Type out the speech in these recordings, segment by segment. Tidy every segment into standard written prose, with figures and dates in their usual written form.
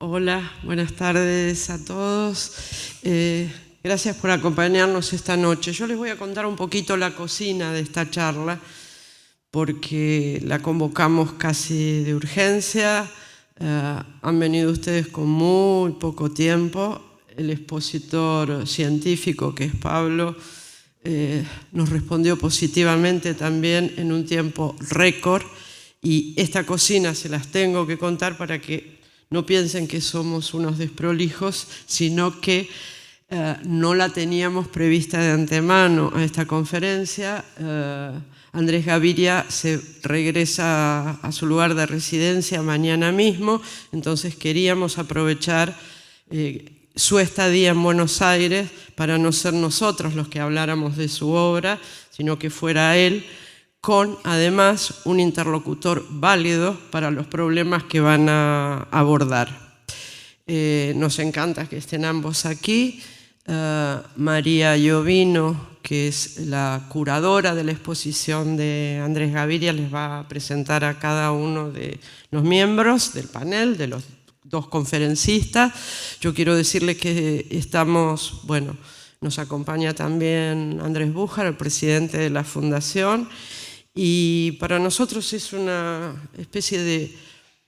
Hola, buenas tardes a todos. Gracias por acompañarnos esta noche. Yo les voy a contar un poquito la cocina de esta charla, porque la convocamos casi de urgencia. Han venido ustedes con muy poco tiempo. El expositor científico, que es Pablo, nos respondió positivamente también en un tiempo récord, y esta cocina se las tengo que contar para que no piensen que somos unos desprolijos, sino que no la teníamos prevista de antemano a esta conferencia. Andrés Gaviria se regresa a su lugar de residencia mañana mismo, entonces queríamos aprovechar su estadía en Buenos Aires para no ser nosotros los que habláramos de su obra, sino que fuera él, con además un interlocutor válido para los problemas que van a abordar. Nos encanta que estén ambos aquí. María Llovino, que es la curadora de la exposición de Andrés Gaviria, les va a presentar a cada uno de los miembros del panel, de los dos conferencistas. Yo quiero decirles que estamos, nos acompaña también Andrés Bújar, el presidente de la Fundación, y para nosotros es una especie de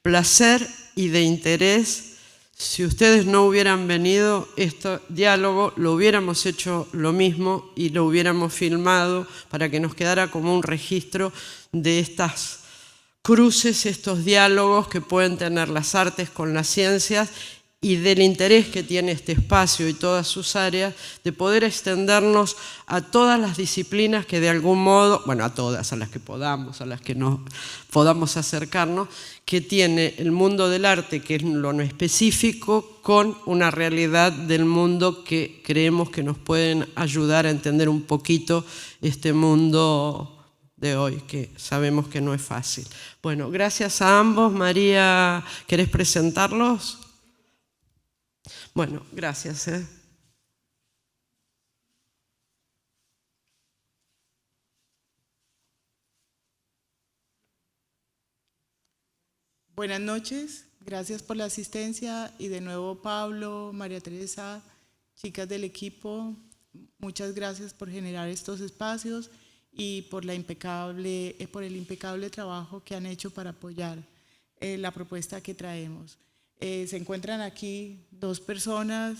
placer y de interés. Si ustedes no hubieran venido, este diálogo lo hubiéramos hecho lo mismo y lo hubiéramos filmado para que nos quedara como un registro de estas cruces, estos diálogos que pueden tener las artes con las ciencias, y del interés que tiene este espacio y todas sus áreas de poder extendernos a todas las disciplinas que de algún modo, a todas, a las que podamos, a las que no podamos acercarnos, que tiene el mundo del arte, que es lo no específico, con una realidad del mundo que creemos que nos pueden ayudar a entender un poquito este mundo de hoy, que sabemos que no es fácil. Bueno, gracias a ambos. María, ¿querés presentarlos? Bueno, gracias. Buenas noches, gracias por la asistencia y de nuevo Pablo, María Teresa, chicas del equipo, muchas gracias por generar estos espacios y por el impecable trabajo que han hecho para apoyar la propuesta que traemos. Se encuentran aquí dos personas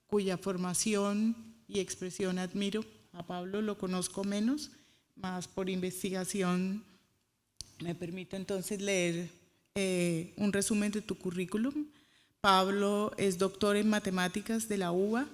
cuya formación y expresión admiro. A Pablo lo conozco menos, más por investigación. Me permito entonces leer un resumen de tu currículum. Pablo es doctor en matemáticas de la UBA,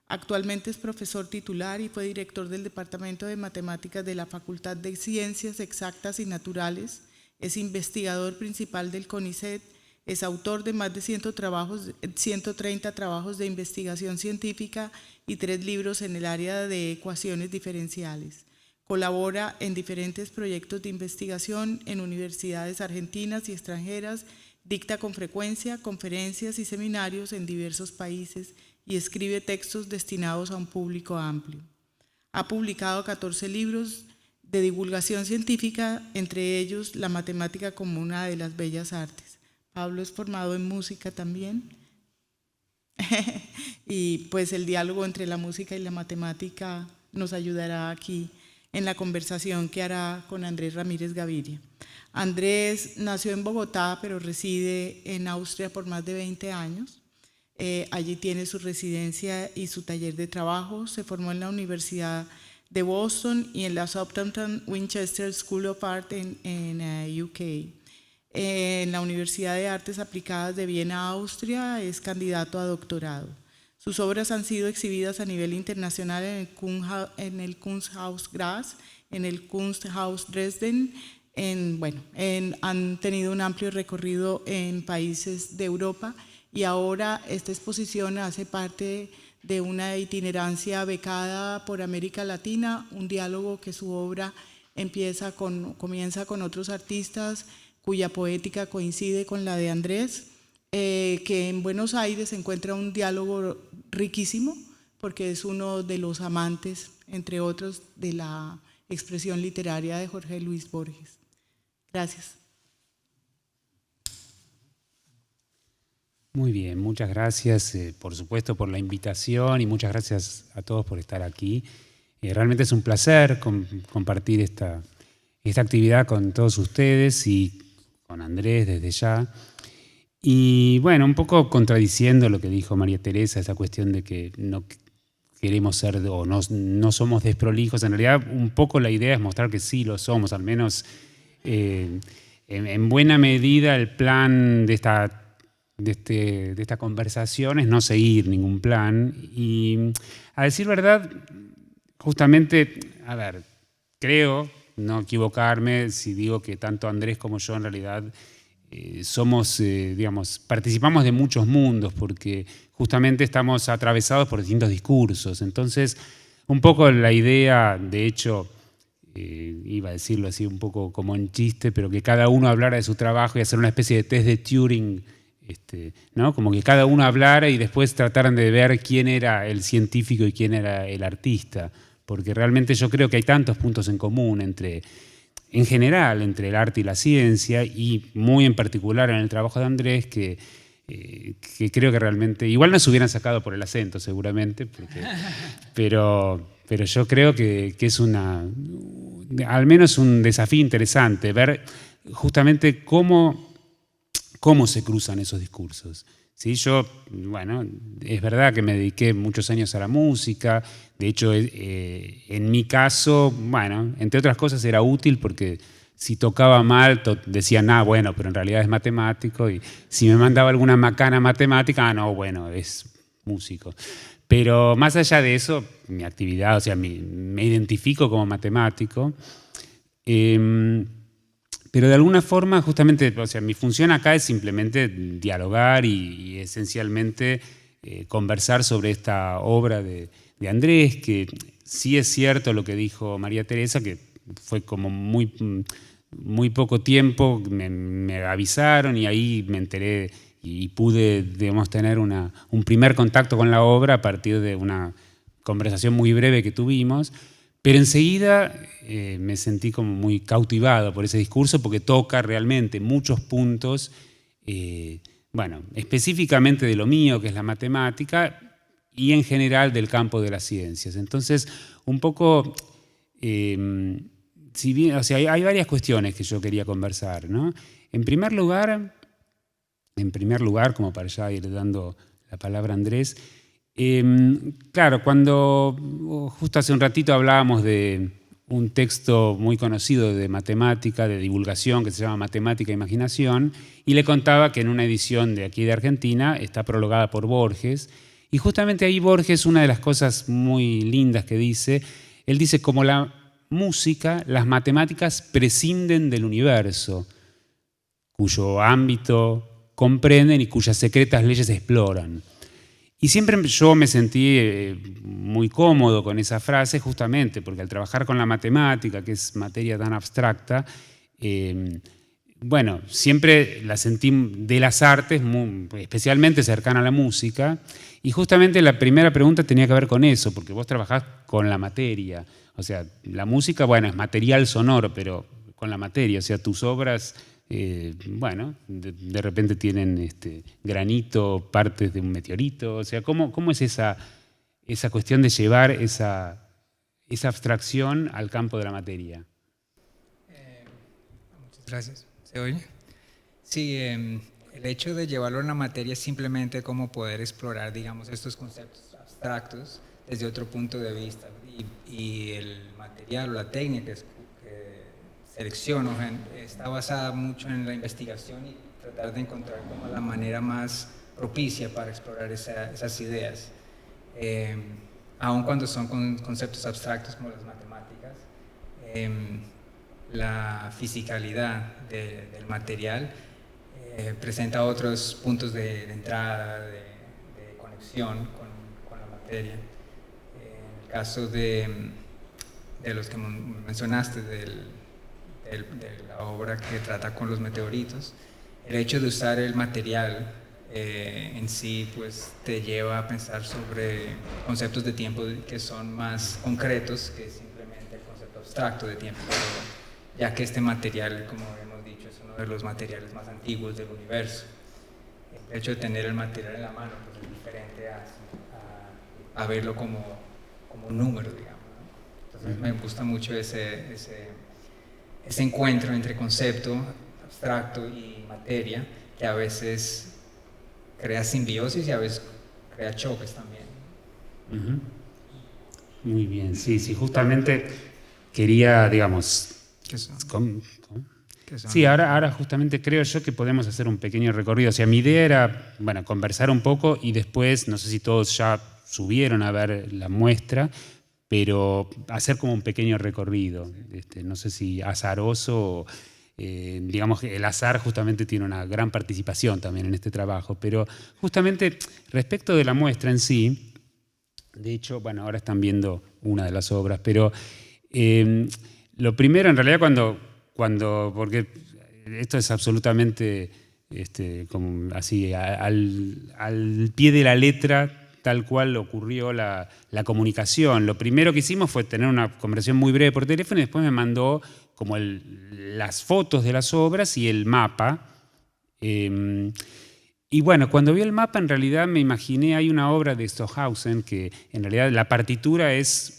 actualmente es profesor titular y fue director del Departamento de Matemáticas de la Facultad de Ciencias Exactas y Naturales, es investigador principal del CONICET, es autor de más de 130 trabajos de investigación científica y 3 libros en el área de ecuaciones diferenciales. Colabora en diferentes proyectos de investigación en universidades argentinas y extranjeras, dicta con frecuencia conferencias y seminarios en diversos países y escribe textos destinados a un público amplio. Ha publicado 14 libros de divulgación científica, entre ellos La matemática como una de las bellas artes. Pablo es formado en música también y pues el diálogo entre la música y la matemática nos ayudará aquí en la conversación que hará con Andrés Ramírez Gaviria. Andrés nació en Bogotá, pero reside en Austria por más de 20 años. Allí tiene su residencia y su taller de trabajo. Se formó en la Universidad de Boston y en la Southampton Winchester School of Art en UK. En la Universidad de Artes Aplicadas de Viena, Austria, es candidato a doctorado. Sus obras han sido exhibidas a nivel internacional en el Kunsthaus Graz, en el Kunsthaus Dresden, han tenido un amplio recorrido en países de Europa y ahora esta exposición hace parte de una itinerancia becada por América Latina, un diálogo que su obra comienza con otros artistas cuya poética coincide con la de Andrés, que en Buenos Aires encuentra un diálogo riquísimo porque es uno de los amantes, entre otros, de la expresión literaria de Jorge Luis Borges. Gracias. Muy bien, muchas gracias, por supuesto, por la invitación y muchas gracias a todos por estar aquí. Realmente es un placer compartir esta actividad con todos ustedes y con Andrés desde ya. Y bueno, un poco contradiciendo lo que dijo María Teresa, esa cuestión de que no queremos ser o no somos desprolijos. En realidad, un poco la idea es mostrar que sí lo somos, al menos en buena medida el plan de esta conversación es no seguir ningún plan. Y a decir verdad, justamente, a ver, creo no equivocarme si digo que tanto Andrés como yo en realidad somos, digamos, participamos de muchos mundos porque justamente estamos atravesados por distintos discursos. Entonces, un poco la idea, de hecho, iba a decirlo así un poco como en chiste, pero que cada uno hablara de su trabajo y hacer una especie de test de Turing, ¿no? Como que cada uno hablara y después trataran de ver quién era el científico y quién era el artista, porque realmente yo creo que hay tantos puntos en común en general, entre el arte y la ciencia, y muy en particular en el trabajo de Andrés, que creo que realmente, igual nos hubieran sacado por el acento seguramente, pero yo creo que es al menos un desafío interesante, ver justamente cómo se cruzan esos discursos. ¿Sí? Yo, bueno, es verdad que me dediqué muchos años a la música, de hecho, en mi caso, bueno, entre otras cosas era útil porque si tocaba mal decían, bueno, pero en realidad es matemático, y si me mandaba alguna macana matemática, no, bueno, es músico. Pero más allá de eso, mi actividad, o sea, me identifico como matemático, pero de alguna forma, justamente, o sea, mi función acá es simplemente dialogar y esencialmente conversar sobre esta obra de Andrés, que sí es cierto lo que dijo María Teresa, que fue como muy poco tiempo, me avisaron y ahí me enteré y pude, digamos, tener un primer contacto con la obra a partir de una conversación muy breve que tuvimos. Pero enseguida me sentí como muy cautivado por ese discurso porque toca realmente muchos puntos, bueno, específicamente de lo mío, que es la matemática, y en general del campo de las ciencias. Entonces, un poco, si bien, o sea, hay varias cuestiones que yo quería conversar, ¿no? En primer lugar, como para ya ir dando la palabra a Andrés, claro, cuando justo hace un ratito hablábamos de un texto muy conocido de matemática, de divulgación, que se llama Matemática e Imaginación, y le contaba que en una edición de aquí de Argentina está prologada por Borges, y justamente ahí Borges, una de las cosas muy lindas que dice, él dice, como la música, las matemáticas prescinden del universo, cuyo ámbito comprenden y cuyas secretas leyes exploran. Y siempre yo me sentí muy cómodo con esa frase justamente porque al trabajar con la matemática, que es materia tan abstracta, bueno, siempre la sentí de las artes especialmente cercana a la música, y justamente la primera pregunta tenía que ver con eso, porque vos trabajás con la materia, o sea, la música, bueno, es material sonoro, pero con la materia, o sea, tus obras... bueno, de repente tienen granito, partes de un meteorito, o sea, ¿cómo es esa cuestión de llevar esa abstracción al campo de la materia? Muchas gracias. ¿Se oye? Sí, el hecho de llevarlo a la materia es simplemente como poder explorar, digamos, estos conceptos abstractos desde otro punto de vista, y el material o la técnica selecciono está basada mucho en la investigación y tratar de encontrar como la manera más propicia para explorar esas ideas. Aun cuando son conceptos abstractos como las matemáticas, la fisicalidad del material presenta otros puntos de entrada, de conexión con la materia. En el caso de los que mencionaste, de la obra que trata con los meteoritos, el hecho de usar el material en sí pues te lleva a pensar sobre conceptos de tiempo que son más concretos que simplemente el concepto abstracto de tiempo, ya que este material, como hemos dicho, es uno de los materiales más antiguos del universo. el hecho de tener el material en la mano pues es diferente a verlo como un número, digamos, ¿no? Entonces me gusta mucho ese encuentro entre concepto abstracto y materia, que a veces crea simbiosis y a veces crea choques también. Muy bien, sí, justamente quería, digamos... ¿Qué son? ¿Qué son? Sí, ahora justamente creo yo que podemos hacer un pequeño recorrido. O sea, mi idea era, bueno, conversar un poco y después, no sé si todos ya subieron a ver la muestra, pero hacer como un pequeño recorrido. No sé si azaroso, digamos que el azar justamente tiene una gran participación también en este trabajo, pero justamente respecto de la muestra en sí, de hecho, bueno, ahora están viendo una de las obras, pero lo primero en realidad porque esto es absolutamente como así, al pie de la letra, tal cual ocurrió la comunicación. Lo primero que hicimos fue tener una conversación muy breve por teléfono y después me mandó como las fotos de las obras y el mapa. Y bueno, cuando vi el mapa en realidad me imaginé, hay una obra de Stockhausen que en realidad la partitura es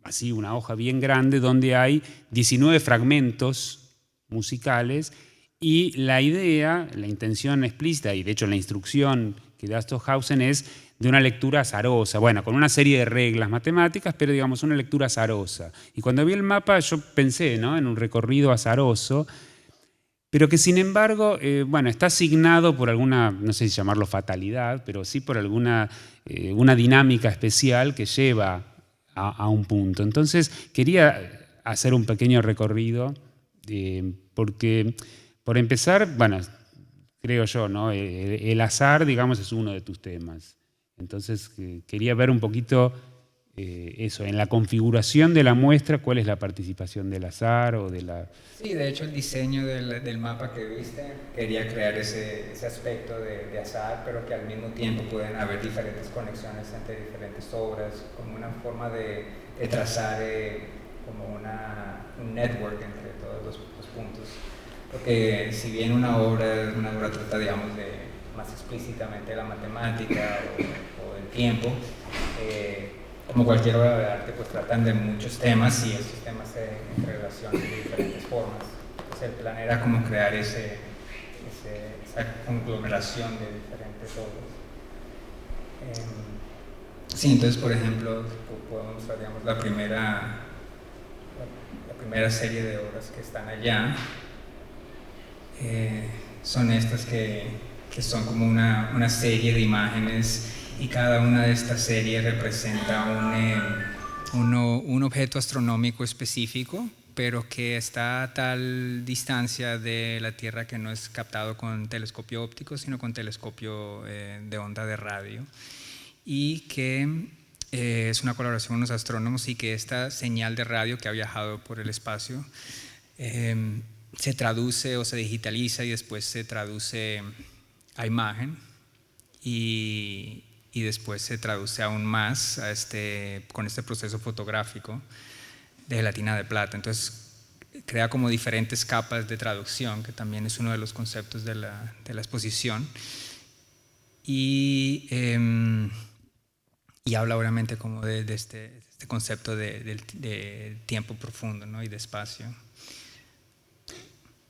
así una hoja bien grande donde hay 19 fragmentos musicales y la idea, la intención explícita y de hecho la instrucción que da Stockhausen es de una lectura azarosa, bueno, con una serie de reglas matemáticas, pero digamos una lectura azarosa. Y cuando vi el mapa yo pensé, ¿no?, en un recorrido azaroso, pero que sin embargo, bueno, está asignado por alguna, no sé si llamarlo fatalidad, pero sí por alguna una dinámica especial que lleva a un punto. Entonces quería hacer un pequeño recorrido, porque por empezar, bueno, creo yo, ¿no?, el azar, digamos, es uno de tus temas. Entonces quería ver un poquito eso, en la configuración de la muestra, cuál es la participación del azar o de la... Sí, de hecho el diseño del mapa que viste quería crear ese aspecto de azar, pero que al mismo tiempo pueden haber diferentes conexiones entre diferentes obras, como una forma de trazar como un network entre todos los puntos. Porque si bien una obra trata, digamos, más explícitamente la matemática o el tiempo, como cualquier obra de arte, pues tratan de muchos temas y esos temas se relacionan de diferentes formas. Entonces el plan era como crear esa conglomeración de diferentes obras. Sí, entonces por ejemplo, podemos mostrar, digamos, la primera serie de obras que están allá. Son estas que son como una serie de imágenes y cada una de estas series representa un objeto astronómico específico, pero que está a tal distancia de la Tierra que no es captado con telescopio óptico, sino con telescopio de onda de radio, y que es una colaboración con los astrónomos, y que esta señal de radio que ha viajado por el espacio se traduce o se digitaliza y después se traduce a imagen y después se traduce aún más con este proceso fotográfico de gelatina de plata. Entonces crea como diferentes capas de traducción, que también es uno de los conceptos de la exposición, y habla obviamente como de este concepto de tiempo profundo, ¿no?, y de espacio.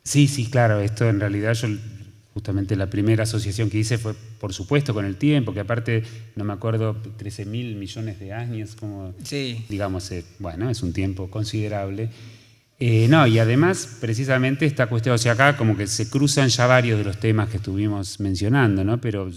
Sí, claro, esto en realidad yo justamente la primera asociación que hice fue, por supuesto, con el tiempo, que aparte, no me acuerdo, 13.000 millones de años, como, sí, digamos, bueno, es un tiempo considerable. No, y además, precisamente esta cuestión, o sea, acá como que se cruzan ya varios de los temas que estuvimos mencionando, ¿no? Pero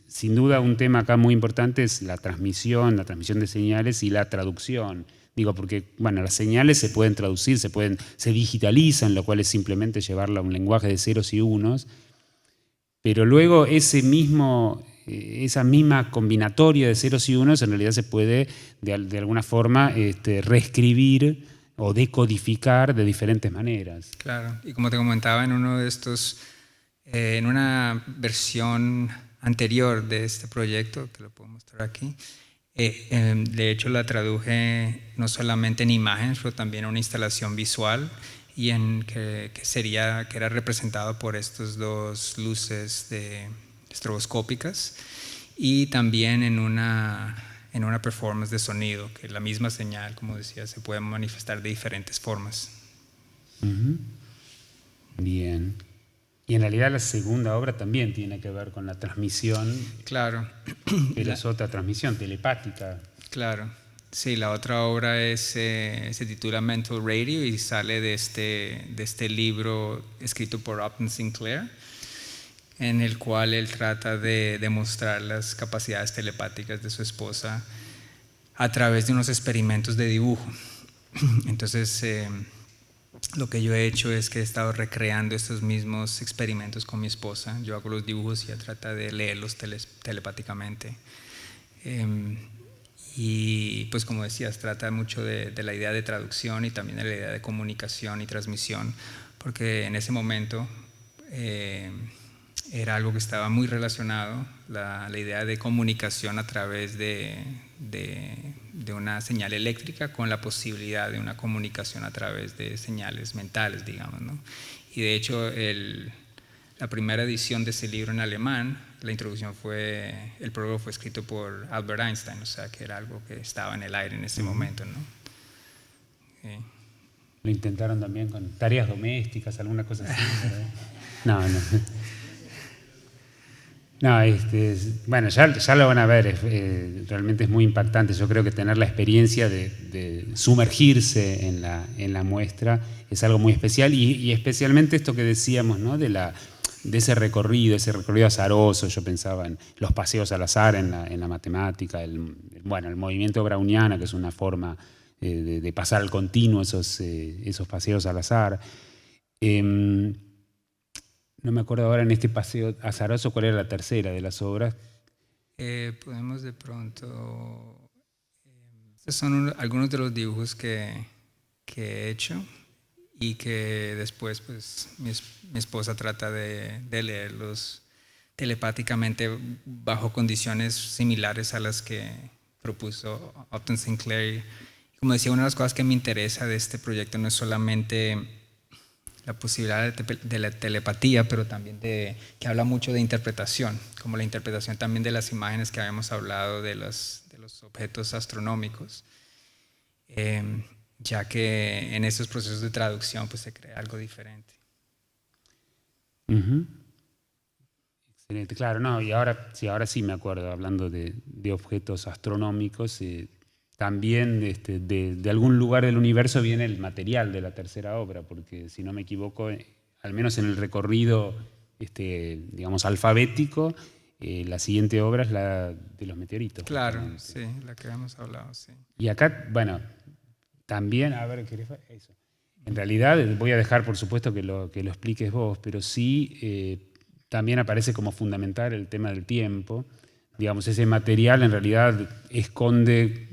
sin duda un tema acá muy importante es la transmisión de señales y la traducción. Digo, porque bueno, las señales se pueden traducir, se digitalizan, lo cual es simplemente llevarla a un lenguaje de ceros y unos, pero luego esa misma combinatoria de ceros y unos en realidad se puede de alguna forma reescribir o decodificar de diferentes maneras. Claro, y como te comentaba en uno de estos, en una versión anterior de este proyecto, que lo puedo mostrar aquí, de hecho la traduje no solamente en imágenes, pero también en una instalación visual, y que era representado por estos dos luces de estroboscópicas, y también en una performance de sonido, que la misma señal, como decía, se puede manifestar de diferentes formas. Bien. Y en realidad la segunda obra también tiene que ver con la transmisión. Claro. Pero es otra transmisión telepática. Claro. Sí, la otra obra se titula Mental Radio y sale de este libro escrito por Upton Sinclair, en el cual él trata de demostrar las capacidades telepáticas de su esposa a través de unos experimentos de dibujo. Entonces, lo que yo he hecho es que he estado recreando estos mismos experimentos con mi esposa. Yo hago los dibujos y ella trata de leerlos telepáticamente. Y pues como decías, trata mucho de la idea de traducción y también de la idea de comunicación y transmisión, porque en ese momento era algo que estaba muy relacionado, la idea de comunicación a través de una señal eléctrica con la posibilidad de una comunicación a través de señales mentales, digamos, ¿no? Y de hecho la primera edición de ese libro en alemán, la introducción el prólogo fue escrito por Albert Einstein, o sea que era algo que estaba en el aire en ese momento, ¿no? Lo intentaron también con tareas domésticas, alguna cosa así, ¿verdad? No. No, bueno, ya lo van a ver, realmente es muy impactante. Yo creo que tener la experiencia de sumergirse en la muestra es algo muy especial y especialmente esto que decíamos, ¿no? de ese recorrido azaroso. Yo pensaba en los paseos al azar en la matemática, el movimiento browniano, que es una forma de pasar al continuo esos paseos al azar. No me acuerdo ahora en este paseo azaroso cuál era la tercera de las obras. Podemos de pronto... estos son algunos de los dibujos que he hecho y que después pues mi esposa trata de leerlos telepáticamente bajo condiciones similares a las que propuso Upton Sinclair. Como decía, una de las cosas que me interesa de este proyecto no es solamente la posibilidad de la telepatía, pero también que habla mucho de interpretación, como la interpretación también de las imágenes que habíamos hablado de los objetos astronómicos, ya que en estos procesos de traducción pues se crea algo diferente. Excelente, claro, no, y ahora sí me acuerdo, hablando de objetos astronómicos, también de algún lugar del universo viene el material de la tercera obra, porque si no me equivoco, al menos en el recorrido digamos alfabético, la siguiente obra es la de los meteoritos. Claro, sí, la que habíamos hablado, sí. Y acá, bueno, también, a ver, eso. En realidad, voy a dejar por supuesto que lo expliques vos, pero sí también aparece como fundamental el tema del tiempo. Digamos, ese material en realidad esconde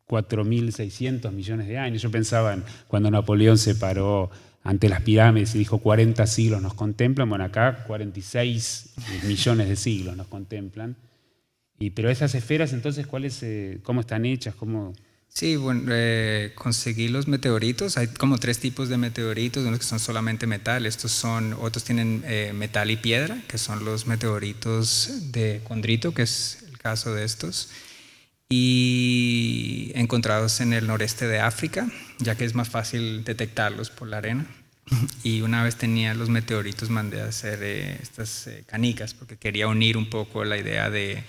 4.600 millones de años. Yo pensaba en cuando Napoleón se paró ante las pirámides y dijo 40 siglos nos contemplan. Bueno, acá 46 millones de siglos nos contemplan. Pero esas esferas, entonces, ¿cómo están hechas? Sí, bueno, conseguí los meteoritos. Hay como 3 tipos de meteoritos, unos que son solamente metal, otros tienen metal y piedra, que son los meteoritos de condrito, que es el caso de estos, y encontrados en el noreste de África, ya que es más fácil detectarlos por la arena. Y una vez tenía los meteoritos, mandé a hacer estas canicas, porque quería unir un poco la idea de...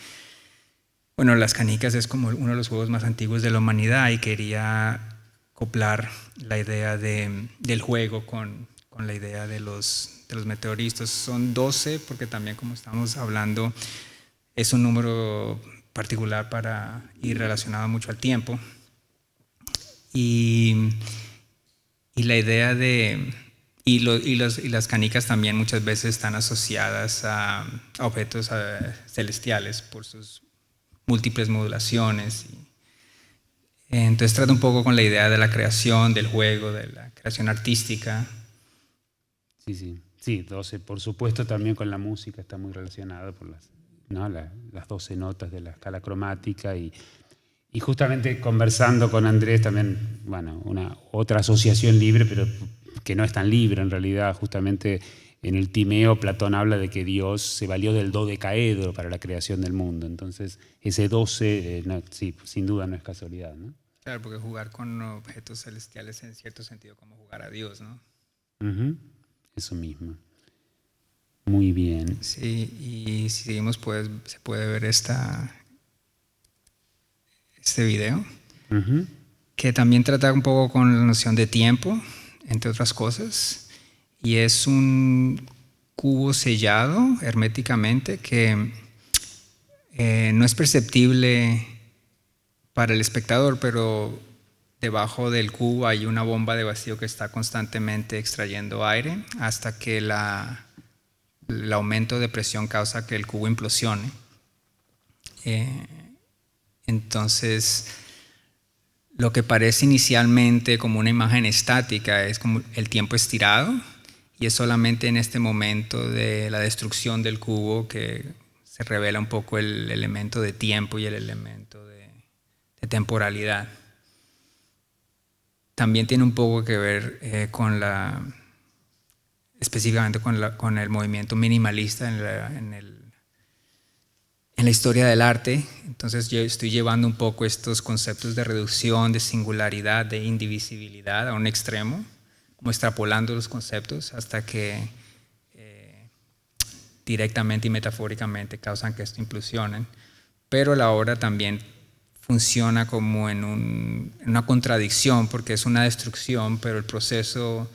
Bueno, las canicas es como uno de los juegos más antiguos de la humanidad y quería acoplar la idea del juego con la idea de los meteoritos. Son 12 porque también, como estamos hablando, es un número particular y relacionado mucho al tiempo. Y la idea y las canicas también muchas veces están asociadas a objetos celestiales por sus múltiples modulaciones. Entonces trata un poco con la idea de la creación, del juego, de la creación artística. Sí, 12, por supuesto también con la música está muy relacionado por las 12 notas de la escala cromática y justamente conversando con Andrés también, bueno, otra asociación libre, pero que no es tan libre en realidad, justamente en el Timeo Platón habla de que Dios se valió del dodecaedro para la creación del mundo. Entonces, ese 12, sí, sin duda no es casualidad, ¿no? Claro, porque jugar con objetos celestiales en cierto sentido como jugar a Dios, ¿no? Eso mismo. Muy bien. Sí, y si seguimos, pues, se puede ver este video, que también trata un poco con la noción de tiempo, entre otras cosas. Y es un cubo sellado herméticamente que no es perceptible para el espectador, pero debajo del cubo hay una bomba de vacío que está constantemente extrayendo aire hasta que el aumento de presión causa que el cubo implosione. Entonces, lo que parece inicialmente como una imagen estática es como el tiempo estirado, y es solamente en este momento de la destrucción del cubo que se revela un poco el elemento de tiempo y el elemento de temporalidad. También tiene un poco que ver específicamente con el movimiento minimalista en la historia del arte. Entonces yo estoy llevando un poco estos conceptos de reducción, de singularidad, de indivisibilidad a un extremo, como extrapolando los conceptos hasta que directamente y metafóricamente causan que esto implosione. Pero la obra también funciona como en una contradicción, porque es una destrucción, pero el proceso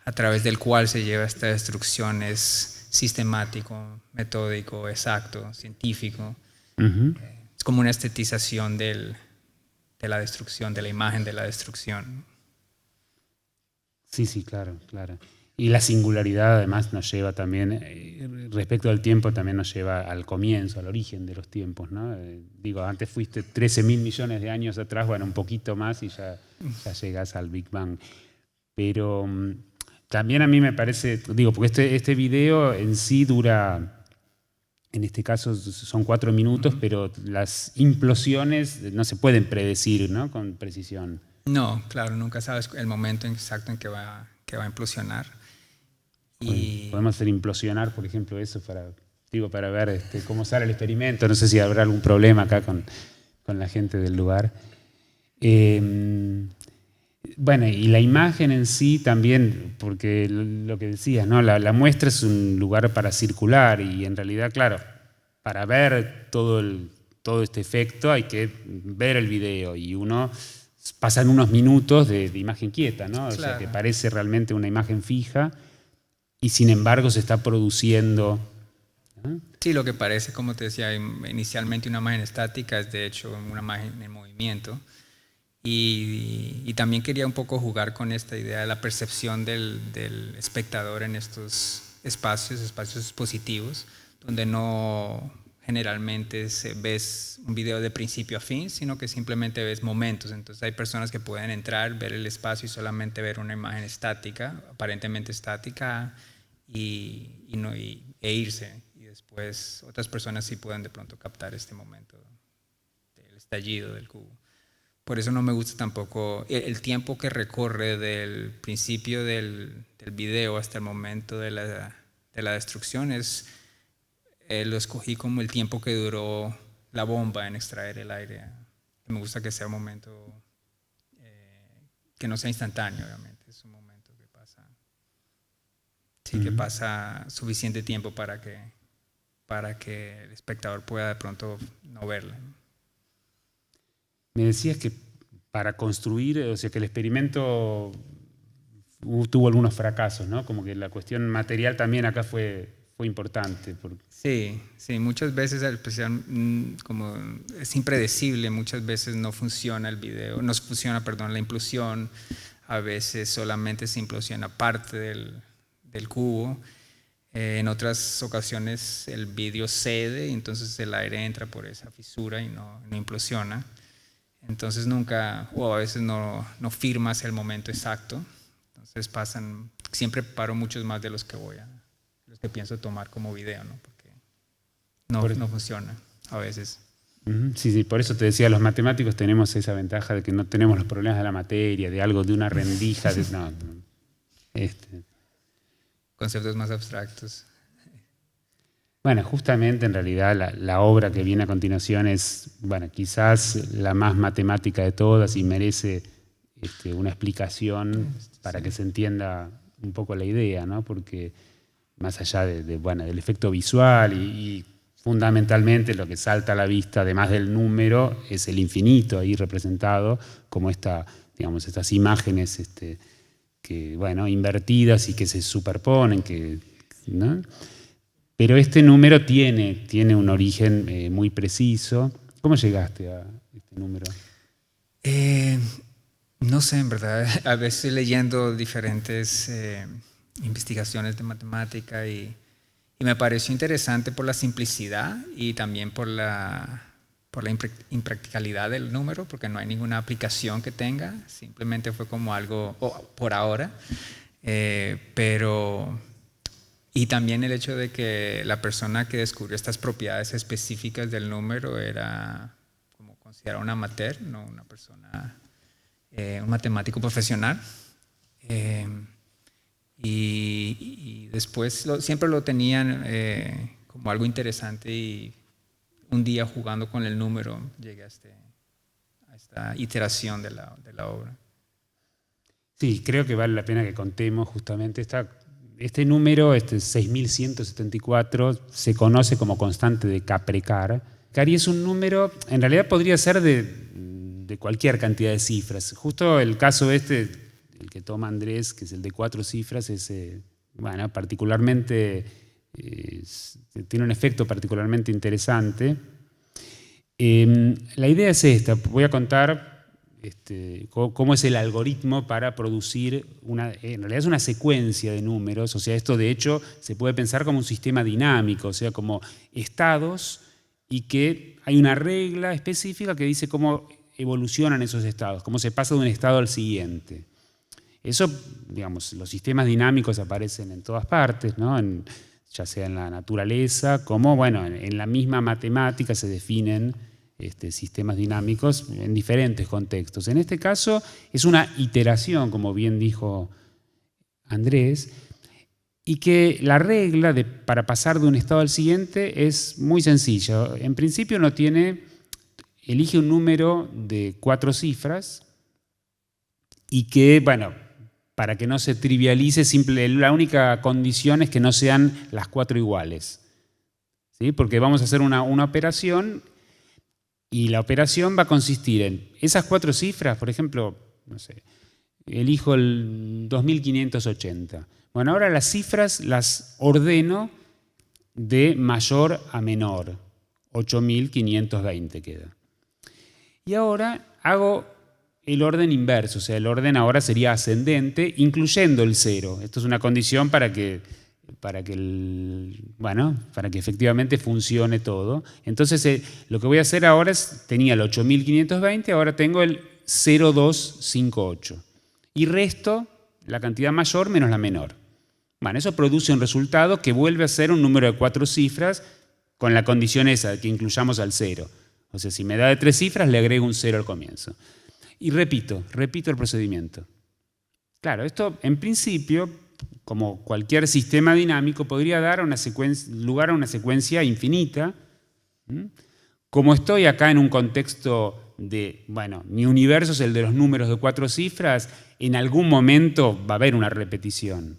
a través del cual se lleva esta destrucción es sistemático, metódico, exacto, científico. Es como una estetización de la destrucción, de la imagen de la destrucción. Sí, claro. Y la singularidad además nos lleva también, respecto al tiempo, también nos lleva al comienzo, al origen de los tiempos, ¿no? Digo, antes fuiste 13.000 millones de años atrás, bueno, un poquito más y ya llegas al Big Bang. Pero también a mí me parece, digo, porque este video en sí dura, en este caso son 4 minutos, pero las implosiones no se pueden predecir, ¿no? Con precisión. No, claro, nunca sabes el momento exacto en que va a implosionar. Y podemos hacer implosionar, por ejemplo, eso para ver cómo sale el experimento. No sé si habrá algún problema acá con la gente del lugar. Bueno, y la imagen en sí también, porque lo que decías, ¿no? La muestra es un lugar para circular y en realidad, claro, para ver todo este efecto hay que ver el video y pasan unos minutos de imagen quieta, ¿no? O sea, que parece realmente una imagen fija y sin embargo se está produciendo, ¿no? Sí, lo que parece, como te decía, inicialmente una imagen estática es de hecho una imagen en movimiento. Y también quería un poco jugar con esta idea de la percepción del espectador en estos espacios expositivos, donde no generalmente ves un video de principio a fin, sino que simplemente ves momentos. Entonces hay personas que pueden entrar, ver el espacio y solamente ver una imagen estática, aparentemente estática, e irse. Y después otras personas sí pueden de pronto captar este momento del estallido del cubo. Por eso no me gusta tampoco el tiempo que recorre del principio del video hasta el momento de la destrucción. Lo escogí como el tiempo que duró la bomba en extraer el aire. Me gusta que sea un momento que no sea instantáneo, obviamente. Es un momento que pasa, que pasa suficiente tiempo para que el espectador pueda de pronto no verla. Me decías que para construir, o sea, que el experimento tuvo algunos fracasos, ¿no? Como que la cuestión material también acá fue importante. Sí, muchas veces como es impredecible, muchas veces no funciona el video, no funciona, la implosión, a veces solamente se implosiona parte del cubo. En otras ocasiones el vidrio cede y entonces el aire entra por esa fisura y no implosiona. Entonces a veces no firmas el momento exacto. Entonces siempre paro muchos más de los que pienso tomar como video, ¿no? Porque no funciona a veces. Sí, por eso te decía, los matemáticos tenemos esa ventaja de que no tenemos los problemas de la materia, de una rendija. conceptos más abstractos. Bueno, justamente en realidad la obra que viene a continuación es, bueno, quizás la más matemática de todas y merece una explicación para que se entienda un poco la idea, ¿no? Porque más allá del efecto visual y fundamentalmente lo que salta a la vista, además del número, es el infinito ahí representado, como estas imágenes que, invertidas y que se superponen, ¿no? Pero este número tiene un origen muy preciso. ¿Cómo llegaste a este número? No sé, en verdad. A veces leyendo diferentes investigaciones de matemática y me pareció interesante por la simplicidad y también por la impracticalidad del número, porque no hay ninguna aplicación que tenga. Simplemente fue como algo, por ahora, pero... Y también el hecho de que la persona que descubrió estas propiedades específicas del número era como considerado un amateur, no una persona, un matemático profesional. Y después siempre lo tenían como algo interesante y un día jugando con el número llegué a esta iteración de la obra. Sí, creo que vale la pena que contemos justamente este número, 6174, se conoce como constante de Kaprecar. Y es un número, en realidad podría ser de cualquier cantidad de cifras. Justo el caso el que toma Andrés, que es el de 4 cifras, es particularmente, tiene un efecto particularmente interesante. La idea es esta, voy a contar cómo es el algoritmo para producir en realidad es una secuencia de números, o sea, esto de hecho se puede pensar como un sistema dinámico, o sea, como estados, y que hay una regla específica que dice cómo evolucionan esos estados, cómo se pasa de un estado al siguiente. Eso, digamos, los sistemas dinámicos aparecen en todas partes, ¿no? Ya sea en la naturaleza, como, en la misma matemática se definen sistemas dinámicos en diferentes contextos. En este caso es una iteración, como bien dijo Andrés, y que la regla para pasar de un estado al siguiente es muy sencilla. En principio elige un número de 4 cifras y que, para que no se trivialice, la única condición es que no sean las 4 iguales, ¿sí? Porque vamos a hacer una operación. Y la operación va a consistir en esas 4 cifras, por ejemplo, no sé, elijo el 2580. Bueno, ahora las cifras las ordeno de mayor a menor. 8520 queda. Y ahora hago el orden inverso, o sea, el orden ahora sería ascendente, incluyendo el 0. Esto es una condición para que efectivamente funcione todo. Entonces, lo que voy a hacer ahora tenía el 8520, ahora tengo el 0258. Y resto la cantidad mayor menos la menor. Eso produce un resultado que vuelve a ser un número de 4 cifras con la condición esa, de que incluyamos al 0. O sea, si me da de 3 cifras, le agrego un 0 al comienzo. Y repito el procedimiento. Claro, esto en principio, como cualquier sistema dinámico, podría dar lugar a una secuencia infinita. Como estoy acá en un contexto de, mi universo es el de los números de 4 cifras, en algún momento va a haber una repetición.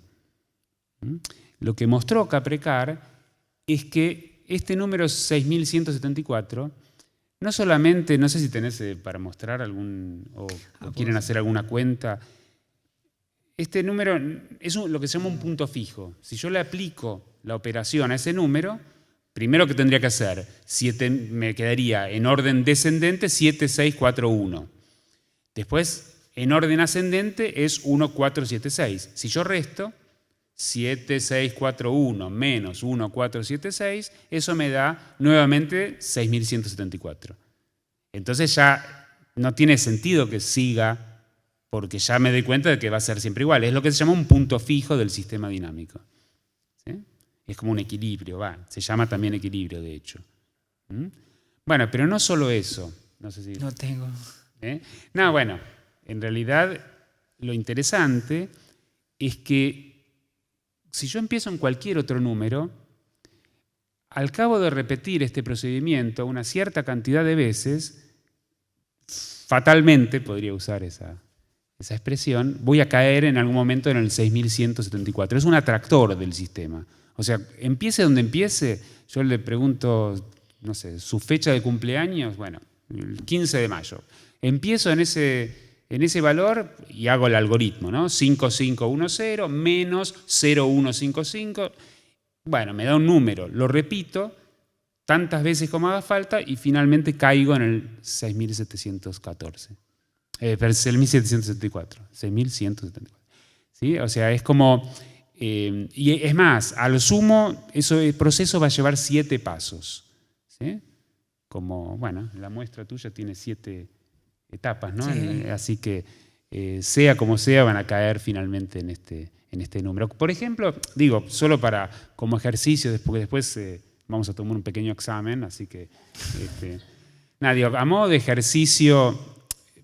Lo que mostró Kaprecar es que este número 6174, no solamente, no sé si tenés para mostrar o quieren hacer alguna cuenta. Este número es lo que se llama un punto fijo. Si yo le aplico la operación a ese número, primero que tendría que hacer, me quedaría en orden descendente 7641. Después, en orden ascendente es 1476. Si yo resto 7641 menos 1476, eso me da nuevamente 6174. Entonces ya no tiene sentido que siga, porque ya me doy cuenta de que va a ser siempre igual. Es lo que se llama un punto fijo del sistema dinámico. ¿Sí? Es como un equilibrio, se llama también equilibrio, de hecho. Bueno, pero no solo eso. No sé si... No tengo. No, en realidad lo interesante es que si yo empiezo en cualquier otro número, al cabo de repetir este procedimiento una cierta cantidad de veces, fatalmente, podría usar esa expresión, voy a caer en algún momento en el 6174. Es un atractor del sistema. O sea, empiece donde empiece, yo le pregunto, no sé, su fecha de cumpleaños, bueno, el 15 de mayo. Empiezo en ese valor y hago el algoritmo, ¿no? 5510 menos 0155. Bueno, me da un número, lo repito tantas veces como haga falta y finalmente caigo en el 6714. El 6774. 6174. ¿Sí? O sea, es como... y es más, a lo sumo, el proceso va a llevar 7 pasos. ¿Sí? Como, bueno, la muestra tuya tiene 7 etapas, ¿no? Sí. Así que, sea como sea, van a caer finalmente en este número. Por ejemplo, digo, solo como ejercicio, porque después vamos a tomar un pequeño examen, así que, nada, digo, a modo de ejercicio,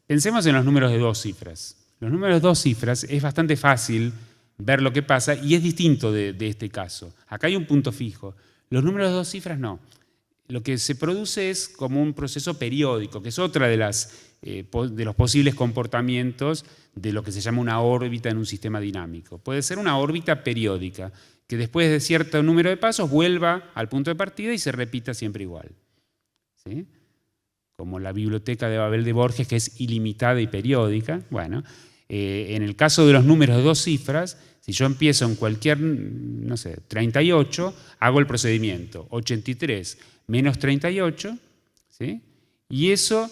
pensemos en los números de 2 cifras. Los números de 2 cifras es bastante fácil ver lo que pasa y es distinto de este caso. Acá hay un punto fijo. Los números de 2 cifras no. Lo que se produce es como un proceso periódico, que es otra de los posibles comportamientos de lo que se llama una órbita en un sistema dinámico. Puede ser una órbita periódica, que después de cierto número de pasos vuelva al punto de partida y se repita siempre igual. ¿Sí? Como la biblioteca de Babel de Borges, que es ilimitada y periódica. Bueno, en el caso de los números de 2 cifras, si yo empiezo en cualquier, no sé, 38, hago el procedimiento 83 menos 38, ¿sí? Y eso,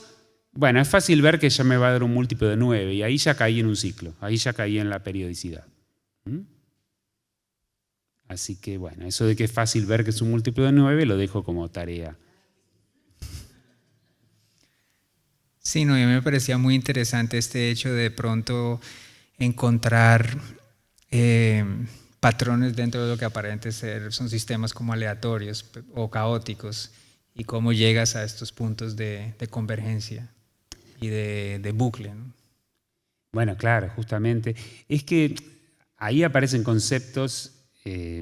bueno, es fácil ver que ya me va a dar un múltiplo de 9 y ahí ya caí en un ciclo, ahí ya caí en la periodicidad. Así que, bueno, eso de que es fácil ver que es un múltiplo de 9 lo dejo como tarea. Sí, no, a mí me parecía muy interesante este hecho de pronto encontrar patrones dentro de lo que aparente son sistemas como aleatorios o caóticos y cómo llegas a estos puntos de convergencia y de bucle, ¿no? Bueno, claro, justamente. Es que ahí aparecen conceptos,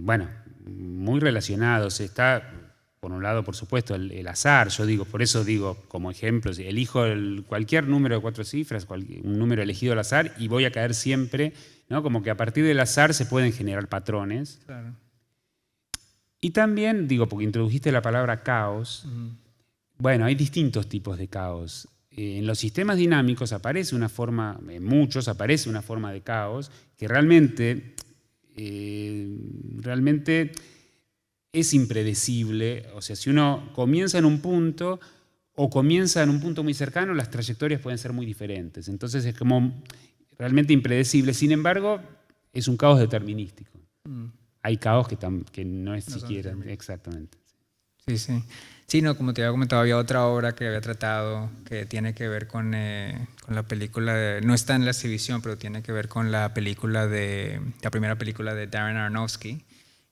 bueno, muy relacionados. Está, por un lado, por supuesto, el azar. Por eso digo, como ejemplo, si elijo cualquier número de 4 cifras, un número elegido al azar, y voy a caer siempre, ¿no? Como que a partir del azar se pueden generar patrones. Claro. Y también, porque introdujiste la palabra caos, bueno, hay distintos tipos de caos. En los sistemas dinámicos aparece una forma, en muchos aparece una forma de caos que realmente es impredecible. O sea, si uno comienza en un punto o comienza en un punto muy cercano, las trayectorias pueden ser muy diferentes. Entonces es como realmente impredecible. Sin embargo, es un caos determinístico. Hay caos que no es siquiera... Exactamente. Sí, sí. Sí, no, como te había comentado, había otra obra que había tratado que tiene que ver con la película, no está en la exhibición, pero tiene que ver con la primera película de Darren Aronofsky,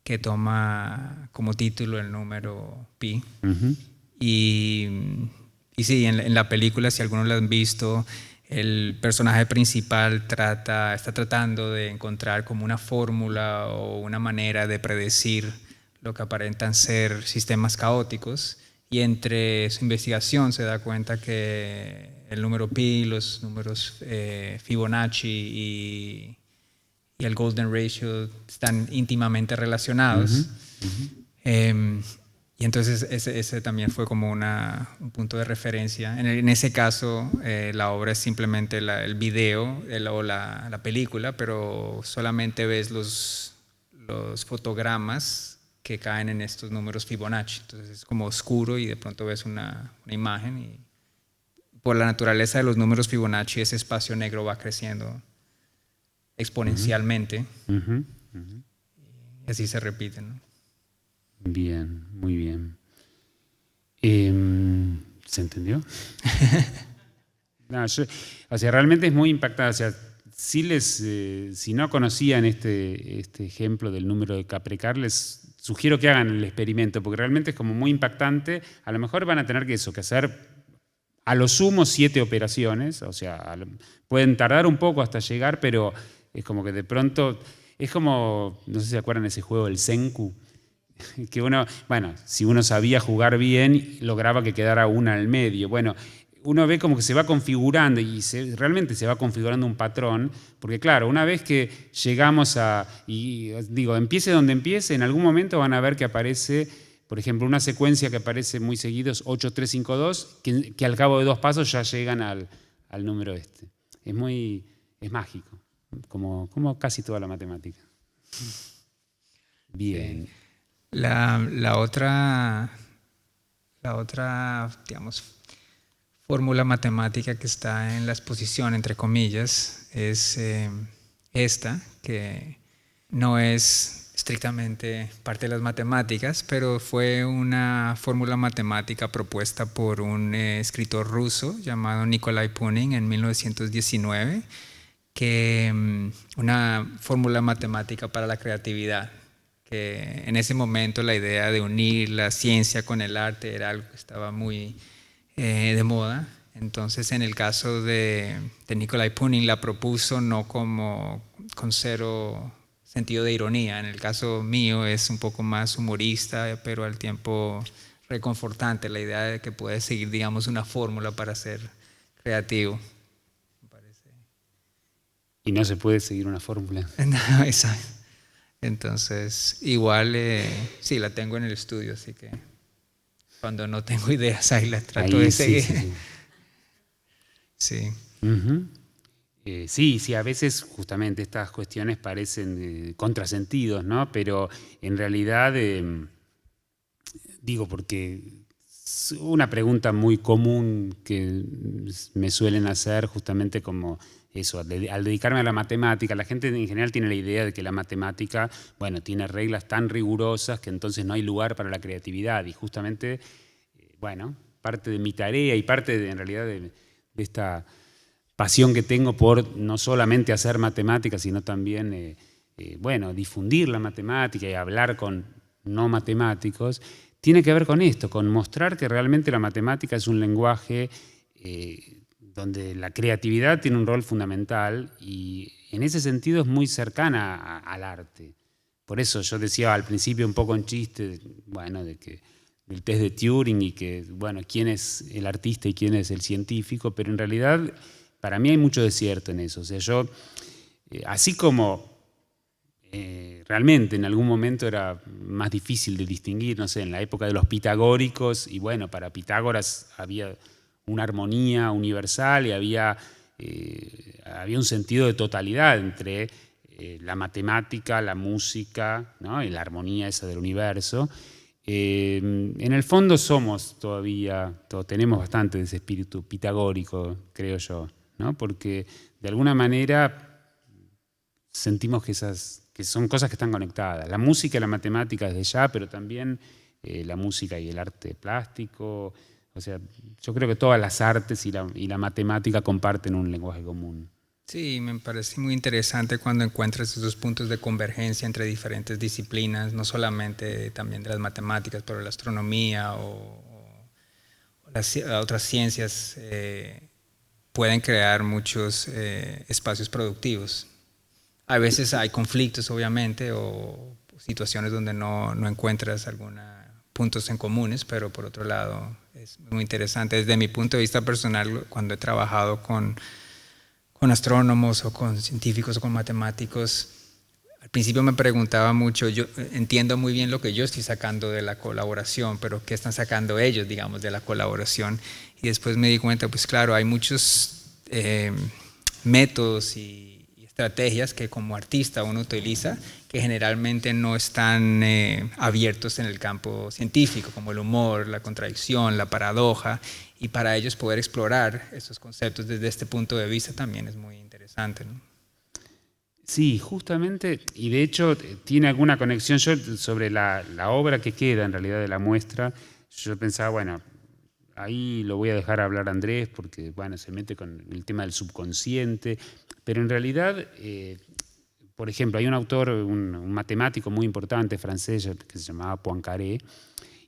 que toma como título el número pi. Uh-huh. Y sí, en la película, si algunos la han visto, el personaje principal está tratando de encontrar como una fórmula o una manera de predecir lo que aparentan ser sistemas caóticos, y entre su investigación se da cuenta que el número pi, los números Fibonacci y el Golden Ratio están íntimamente relacionados. Uh-huh. Uh-huh. Y entonces ese también fue como un punto de referencia. En ese caso, la obra es simplemente el video o la película, pero solamente ves los fotogramas que caen en estos números Fibonacci. Entonces es como oscuro y de pronto ves una imagen, y por la naturaleza de los números Fibonacci ese espacio negro va creciendo exponencialmente. Uh-huh. Uh-huh. Y así se repite, ¿no? Bien, muy bien. ¿Se entendió? No, realmente es muy impactante. O sea, si no conocían este ejemplo del número de Caprecart, les sugiero que hagan el experimento, porque realmente es como muy impactante. A lo mejor van a tener que hacer a lo sumo 7 operaciones. O sea, pueden tardar un poco hasta llegar, pero es como que de pronto... Es como, no sé si se acuerdan de ese juego, el Senku, que uno, bueno, si uno sabía jugar bien, lograba que quedara una al medio. Bueno, uno ve como que se va configurando y realmente se va configurando un patrón, porque claro, una vez que llegamos y digo, empiece donde empiece, en algún momento van a ver que aparece, por ejemplo, una secuencia que aparece muy seguido es 8, 3, 5, 2, que al cabo de 2 pasos ya llegan al número este. Es mágico, como casi toda la matemática. Bien. Sí. La otra, digamos, fórmula matemática que está en la exposición, entre comillas, es esta, que no es estrictamente parte de las matemáticas, pero fue una fórmula matemática propuesta por un escritor ruso llamado Nikolai Punin en 1919, que una fórmula matemática para la creatividad, que en ese momento la idea de unir la ciencia con el arte era algo que estaba muy de moda. Entonces, en el caso de Nikolai Punin, la propuso no como con cero sentido de ironía. En el caso mío es un poco más humorista, pero al tiempo reconfortante, la idea de que puedes seguir, digamos, una fórmula para ser creativo. Y no se puede seguir una fórmula. No, exacto. Entonces, igual, sí, la tengo en el estudio, así que cuando no tengo ideas, ahí la trato de seguir. Sí. Uh-huh. Sí, a veces justamente estas cuestiones parecen contrasentidos, ¿no? Pero en realidad, digo, porque una pregunta muy común que me suelen hacer justamente como eso, al dedicarme a la matemática, la gente en general tiene la idea de que la matemática, bueno, tiene reglas tan rigurosas que entonces no hay lugar para la creatividad. Y justamente, bueno, parte de mi tarea y parte en realidad de esta pasión que tengo por no solamente hacer matemáticas, sino también, bueno, difundir la matemática y hablar con no matemáticos, tiene que ver con esto, con mostrar que realmente la matemática es un lenguaje donde la creatividad tiene un rol fundamental y en ese sentido es muy cercana al arte. Por eso yo decía al principio un poco en chiste, bueno, del test de Turing y que, bueno, quién es el artista y quién es el científico, pero en realidad para mí hay mucho de cierto en eso. O sea, yo, así como realmente en algún momento era más difícil de distinguir, no sé, en la época de los pitagóricos, y bueno, para Pitágoras había una armonía universal y había un sentido de totalidad entre la matemática, la música, ¿no? Y la armonía esa del universo. En el fondo tenemos bastante de ese espíritu pitagórico, creo yo, ¿no? Porque de alguna manera sentimos que son cosas que están conectadas. La música y la matemática desde ya, pero también la música y el arte plástico. O sea, yo creo que todas las artes y la matemática comparten un lenguaje común. Sí, me parece muy interesante cuando encuentras esos puntos de convergencia entre diferentes disciplinas, no solamente también de las matemáticas, pero la astronomía o las otras ciencias pueden crear muchos espacios productivos. A veces hay conflictos, obviamente, o situaciones donde no encuentras puntos en comunes, pero por otro lado es muy interesante. Desde mi punto de vista personal, cuando he trabajado con astrónomos o con científicos o con matemáticos, al principio me preguntaba mucho, yo entiendo muy bien lo que yo estoy sacando de la colaboración, pero ¿qué están sacando ellos, digamos, de la colaboración? Y después me di cuenta, pues claro, hay muchos métodos y estrategias que como artista uno utiliza que generalmente no están abiertos en el campo científico, como el humor, la contradicción, la paradoja, y para ellos poder explorar esos conceptos desde este punto de vista también es muy interesante, ¿no? Sí, justamente, y de hecho tiene alguna conexión. Yo sobre la obra que queda en realidad de la muestra, yo pensaba, bueno, ahí lo voy a dejar hablar a Andrés porque, bueno, se mete con el tema del subconsciente, pero en realidad, por ejemplo, hay un autor, un matemático muy importante francés que se llamaba Poincaré,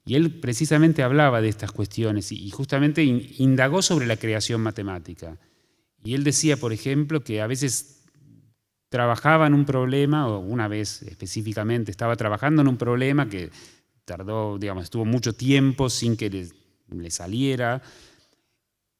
y él precisamente hablaba de estas cuestiones y justamente indagó sobre la creación matemática. Y él decía, por ejemplo, que a veces trabajaba en un problema, o una vez específicamente estaba trabajando en un problema que tardó, digamos, estuvo mucho tiempo sin que le saliera,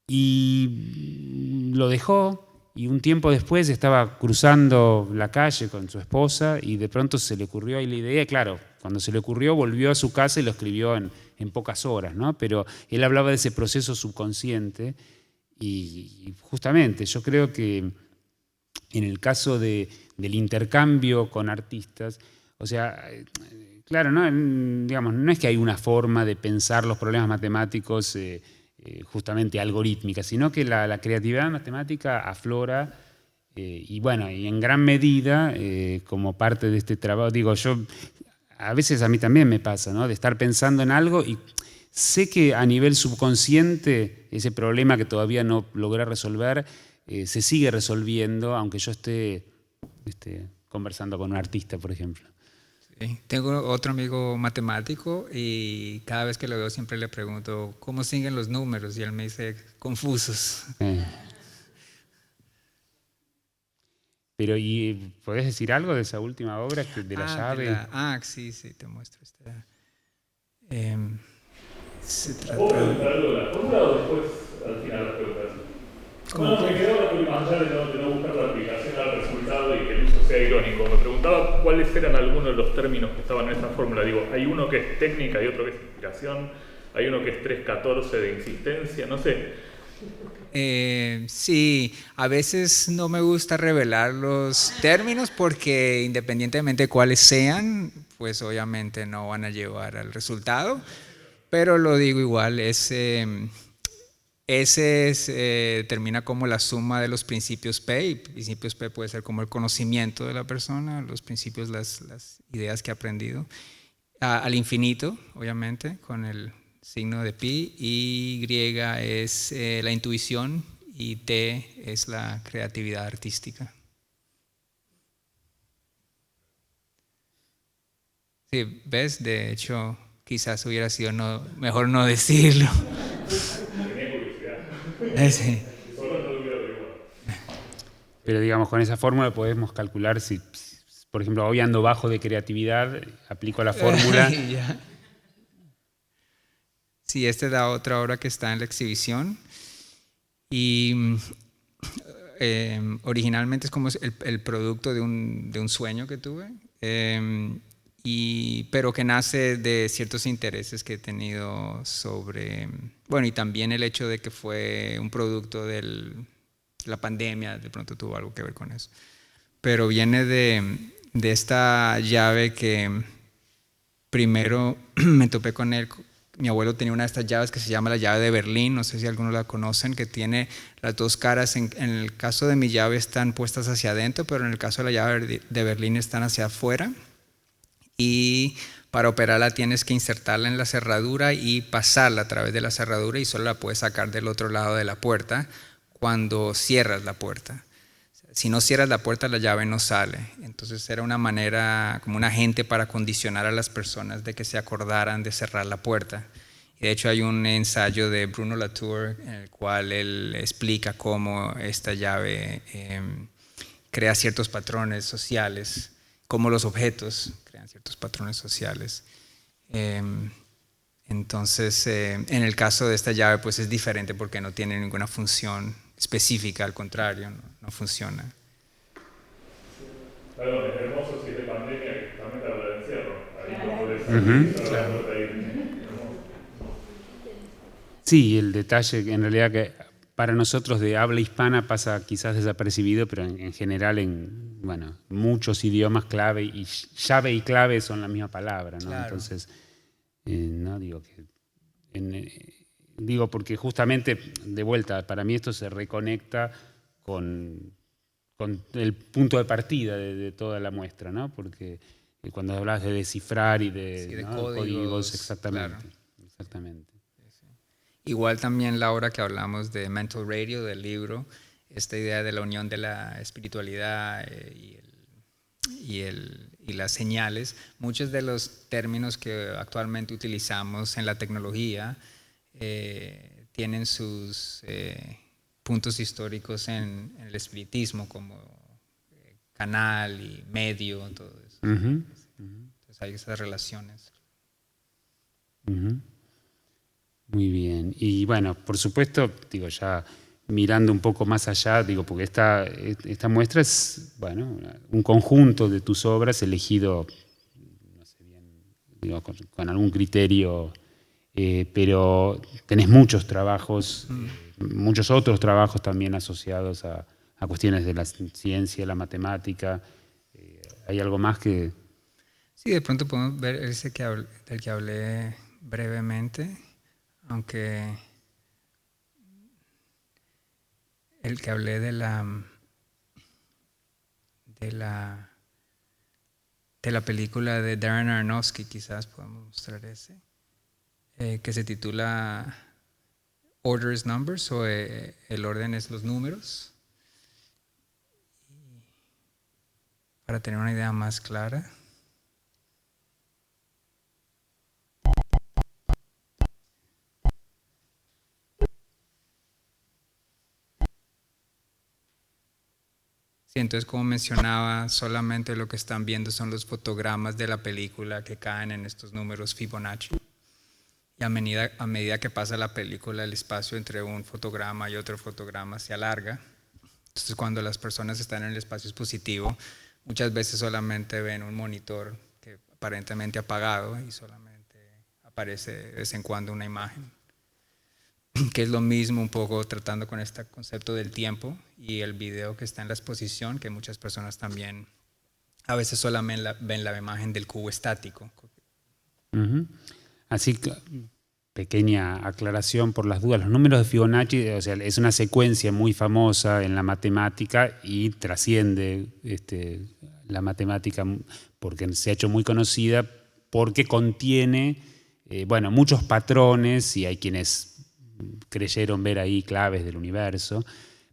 y lo dejó, y un tiempo después estaba cruzando la calle con su esposa y de pronto se le ocurrió ahí la idea. Claro, cuando se le ocurrió volvió a su casa y lo escribió en pocas horas, ¿no? Pero él hablaba de ese proceso subconsciente y justamente yo creo que en el caso del intercambio con artistas, o sea, claro, ¿no? Digamos, no es que hay una forma de pensar los problemas matemáticos justamente algorítmica, sino que la creatividad matemática aflora y bueno, y en gran medida como parte de este trabajo, digo, yo a veces a mí también me pasa, ¿no? De estar pensando en algo y sé que a nivel subconsciente ese problema que todavía no logré resolver se sigue resolviendo, aunque yo esté conversando con un artista, por ejemplo. Sí. Tengo otro amigo matemático y cada vez que lo veo siempre le pregunto ¿cómo siguen los números? Y él me dice confusos. Pero, ¿y podés decir algo de esa última obra, de la llave? Sí, te muestro esta. Se trata... ¿Puedo preguntar algo de la fórmula o después al final las preguntas? No, me quedó más allá de no buscar la aplicación al resultado y que el uso sea irónico. Me preguntaba cuáles eran algunos de los términos que estaban en esa fórmula. Digo, hay uno que es técnica y otro que es inspiración, hay uno que es 314 de insistencia, no sé. Sí, a veces no me gusta revelar los términos porque independientemente de cuáles sean, pues obviamente no van a llevar al resultado, pero lo digo igual, termina como la suma de los principios P, y principios P puede ser como el conocimiento de la persona, los principios, las ideas que ha aprendido, al infinito, obviamente, con el signo de pi, y griega es la intuición y T es la creatividad artística. Sí, ¿ves? De hecho, quizás hubiera sido mejor no decirlo. Sí. Pero digamos, con esa fórmula podemos calcular si, por ejemplo, hoy ando bajo de creatividad, aplico la fórmula. Sí, esta es la otra obra que está en la exhibición. Y originalmente es como el producto de un sueño que tuve, pero que nace de ciertos intereses que he tenido sobre, bueno, y también el hecho de que fue un producto de la pandemia, de pronto tuvo algo que ver con eso. Pero viene de esta llave que primero me topé con él. Mi abuelo tenía una de estas llaves que se llama la llave de Berlín, no sé si algunos la conocen, que tiene las dos caras. En el caso de mi llave están puestas hacia adentro, pero en el caso de la llave de Berlín están hacia afuera. Y para operarla tienes que insertarla en la cerradura y pasarla a través de la cerradura, y solo la puedes sacar del otro lado de la puerta cuando cierras la puerta. Si no cierras la puerta, la llave no sale. Entonces era una manera, como un agente para condicionar a las personas de que se acordaran de cerrar la puerta. Y de hecho hay un ensayo de Bruno Latour en el cual él explica cómo esta llave crea ciertos patrones sociales, cómo los objetos crean ciertos patrones sociales. Entonces, en el caso de esta llave, pues es diferente porque no tiene ninguna función específica, al contrario, no funciona. Claro, es hermoso si es de pandemia, que también te habla de encierro. Ahí no podés salir, claro. Sí, el detalle que en realidad que para nosotros de habla hispana pasa quizás desapercibido, pero en general en muchos idiomas clave y llave y clave son la misma palabra, ¿no? Claro. Entonces, no digo que digo porque justamente de vuelta para mí esto se reconecta con el punto de partida de toda la muestra, ¿no? Porque cuando hablas de descifrar y de códigos, exactamente, claro. Exactamente. Igual también la obra que hablamos de Mental Radio, del libro, esta idea de la unión de la espiritualidad y las señales, muchos de los términos que actualmente utilizamos en la tecnología tienen sus puntos históricos en el espiritismo, como canal y medio, todo eso. Entonces hay esas relaciones. Muy bien. Y bueno, por supuesto, digo, ya mirando un poco más allá, digo, porque esta muestra es, bueno, un conjunto de tus obras elegido, no sé bien, digo, con algún criterio, pero tenés muchos trabajos, muchos otros trabajos también asociados a cuestiones de la ciencia, la matemática. ¿Hay algo más que...? Sí, de pronto podemos ver ese del que hablé brevemente, aunque el que hablé de la película de Darren Aronofsky, quizás podemos mostrar ese, que se titula Order is Numbers, o el orden es los números, para tener una idea más clara. Sí, entonces, como mencionaba, solamente lo que están viendo son los fotogramas de la película que caen en estos números Fibonacci. Y a medida que pasa la película, el espacio entre un fotograma y otro fotograma se alarga. Entonces, cuando las personas están en el espacio expositivo, muchas veces solamente ven un monitor que aparentemente apagado y solamente aparece de vez en cuando una imagen, que es lo mismo un poco tratando con este concepto del tiempo y el video que está en la exposición, que muchas personas también a veces solamente ven la imagen del cubo estático. Así que, pequeña aclaración por las dudas, los números de Fibonacci, o sea, es una secuencia muy famosa en la matemática y trasciende la matemática porque se ha hecho muy conocida porque contiene muchos patrones, y hay quienes creyeron ver ahí claves del universo,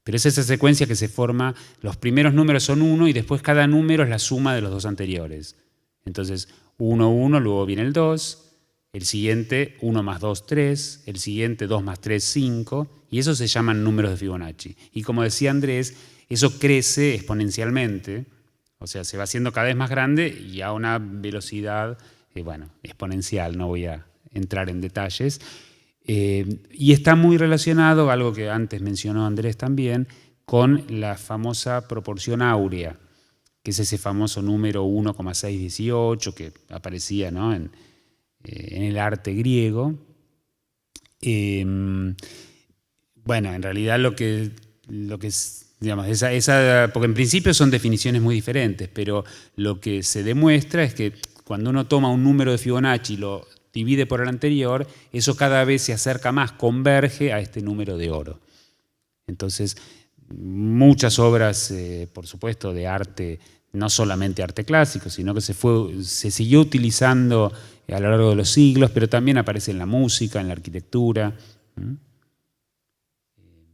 pero es esa secuencia que se forma, los primeros números son 1 y después cada número es la suma de los dos anteriores. Entonces 1, 1, luego viene el 2, el siguiente 1 más 2, 3, el siguiente 2 más 3, 5, y esos se llaman números de Fibonacci. Y como decía Andrés, eso crece exponencialmente, o sea, se va haciendo cada vez más grande y a una velocidad exponencial, no voy a entrar en detalles. Y está muy relacionado, algo que antes mencionó Andrés también, con la famosa proporción áurea, que es ese famoso número 1,618 que aparecía, ¿no?, en el arte griego. En realidad lo que digamos, porque en principio son definiciones muy diferentes, pero lo que se demuestra es que cuando uno toma un número de Fibonacci y lo divide por el anterior, eso cada vez se acerca más, converge a este número de oro. Entonces, muchas obras, por supuesto, de arte, no solamente arte clásico, sino que se siguió utilizando a lo largo de los siglos, pero también aparece en la música, en la arquitectura.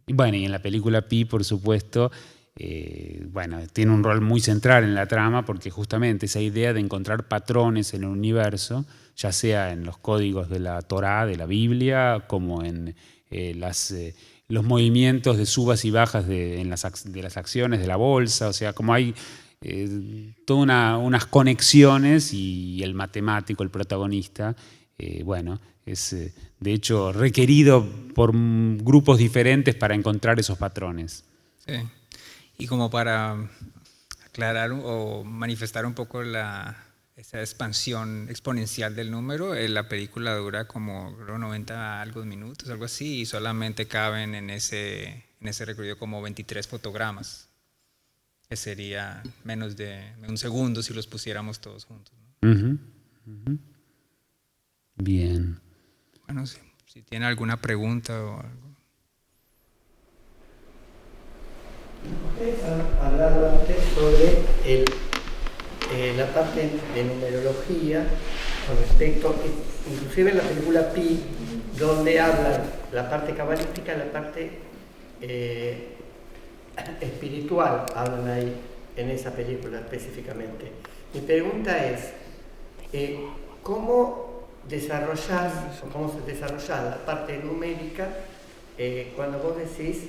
Y en la película Pi, por supuesto, tiene un rol muy central en la trama, porque justamente esa idea de encontrar patrones en el universo, ya sea en los códigos de la Torá, de la Biblia, como en los movimientos de subas y bajas de las acciones de la bolsa, o sea, como hay todas unas conexiones, y el matemático, el protagonista, es de hecho requerido por grupos diferentes para encontrar esos patrones. Sí. Y como para aclarar o manifestar un poco esa expansión exponencial del número, la película dura como 90 algo minutos, algo así, y solamente caben en ese recorrido como 23 fotogramas, que sería menos de un segundo si los pusiéramos todos juntos, ¿no? Bien. Bueno, si tiene alguna pregunta o algo. Ustedes han hablado antes sobre la parte de numerología con respecto, inclusive en la película Pi, donde hablan la parte cabalística y la parte espiritual, hablan ahí en esa película específicamente. Mi pregunta es, ¿cómo se desarrolla la parte numérica cuando vos decís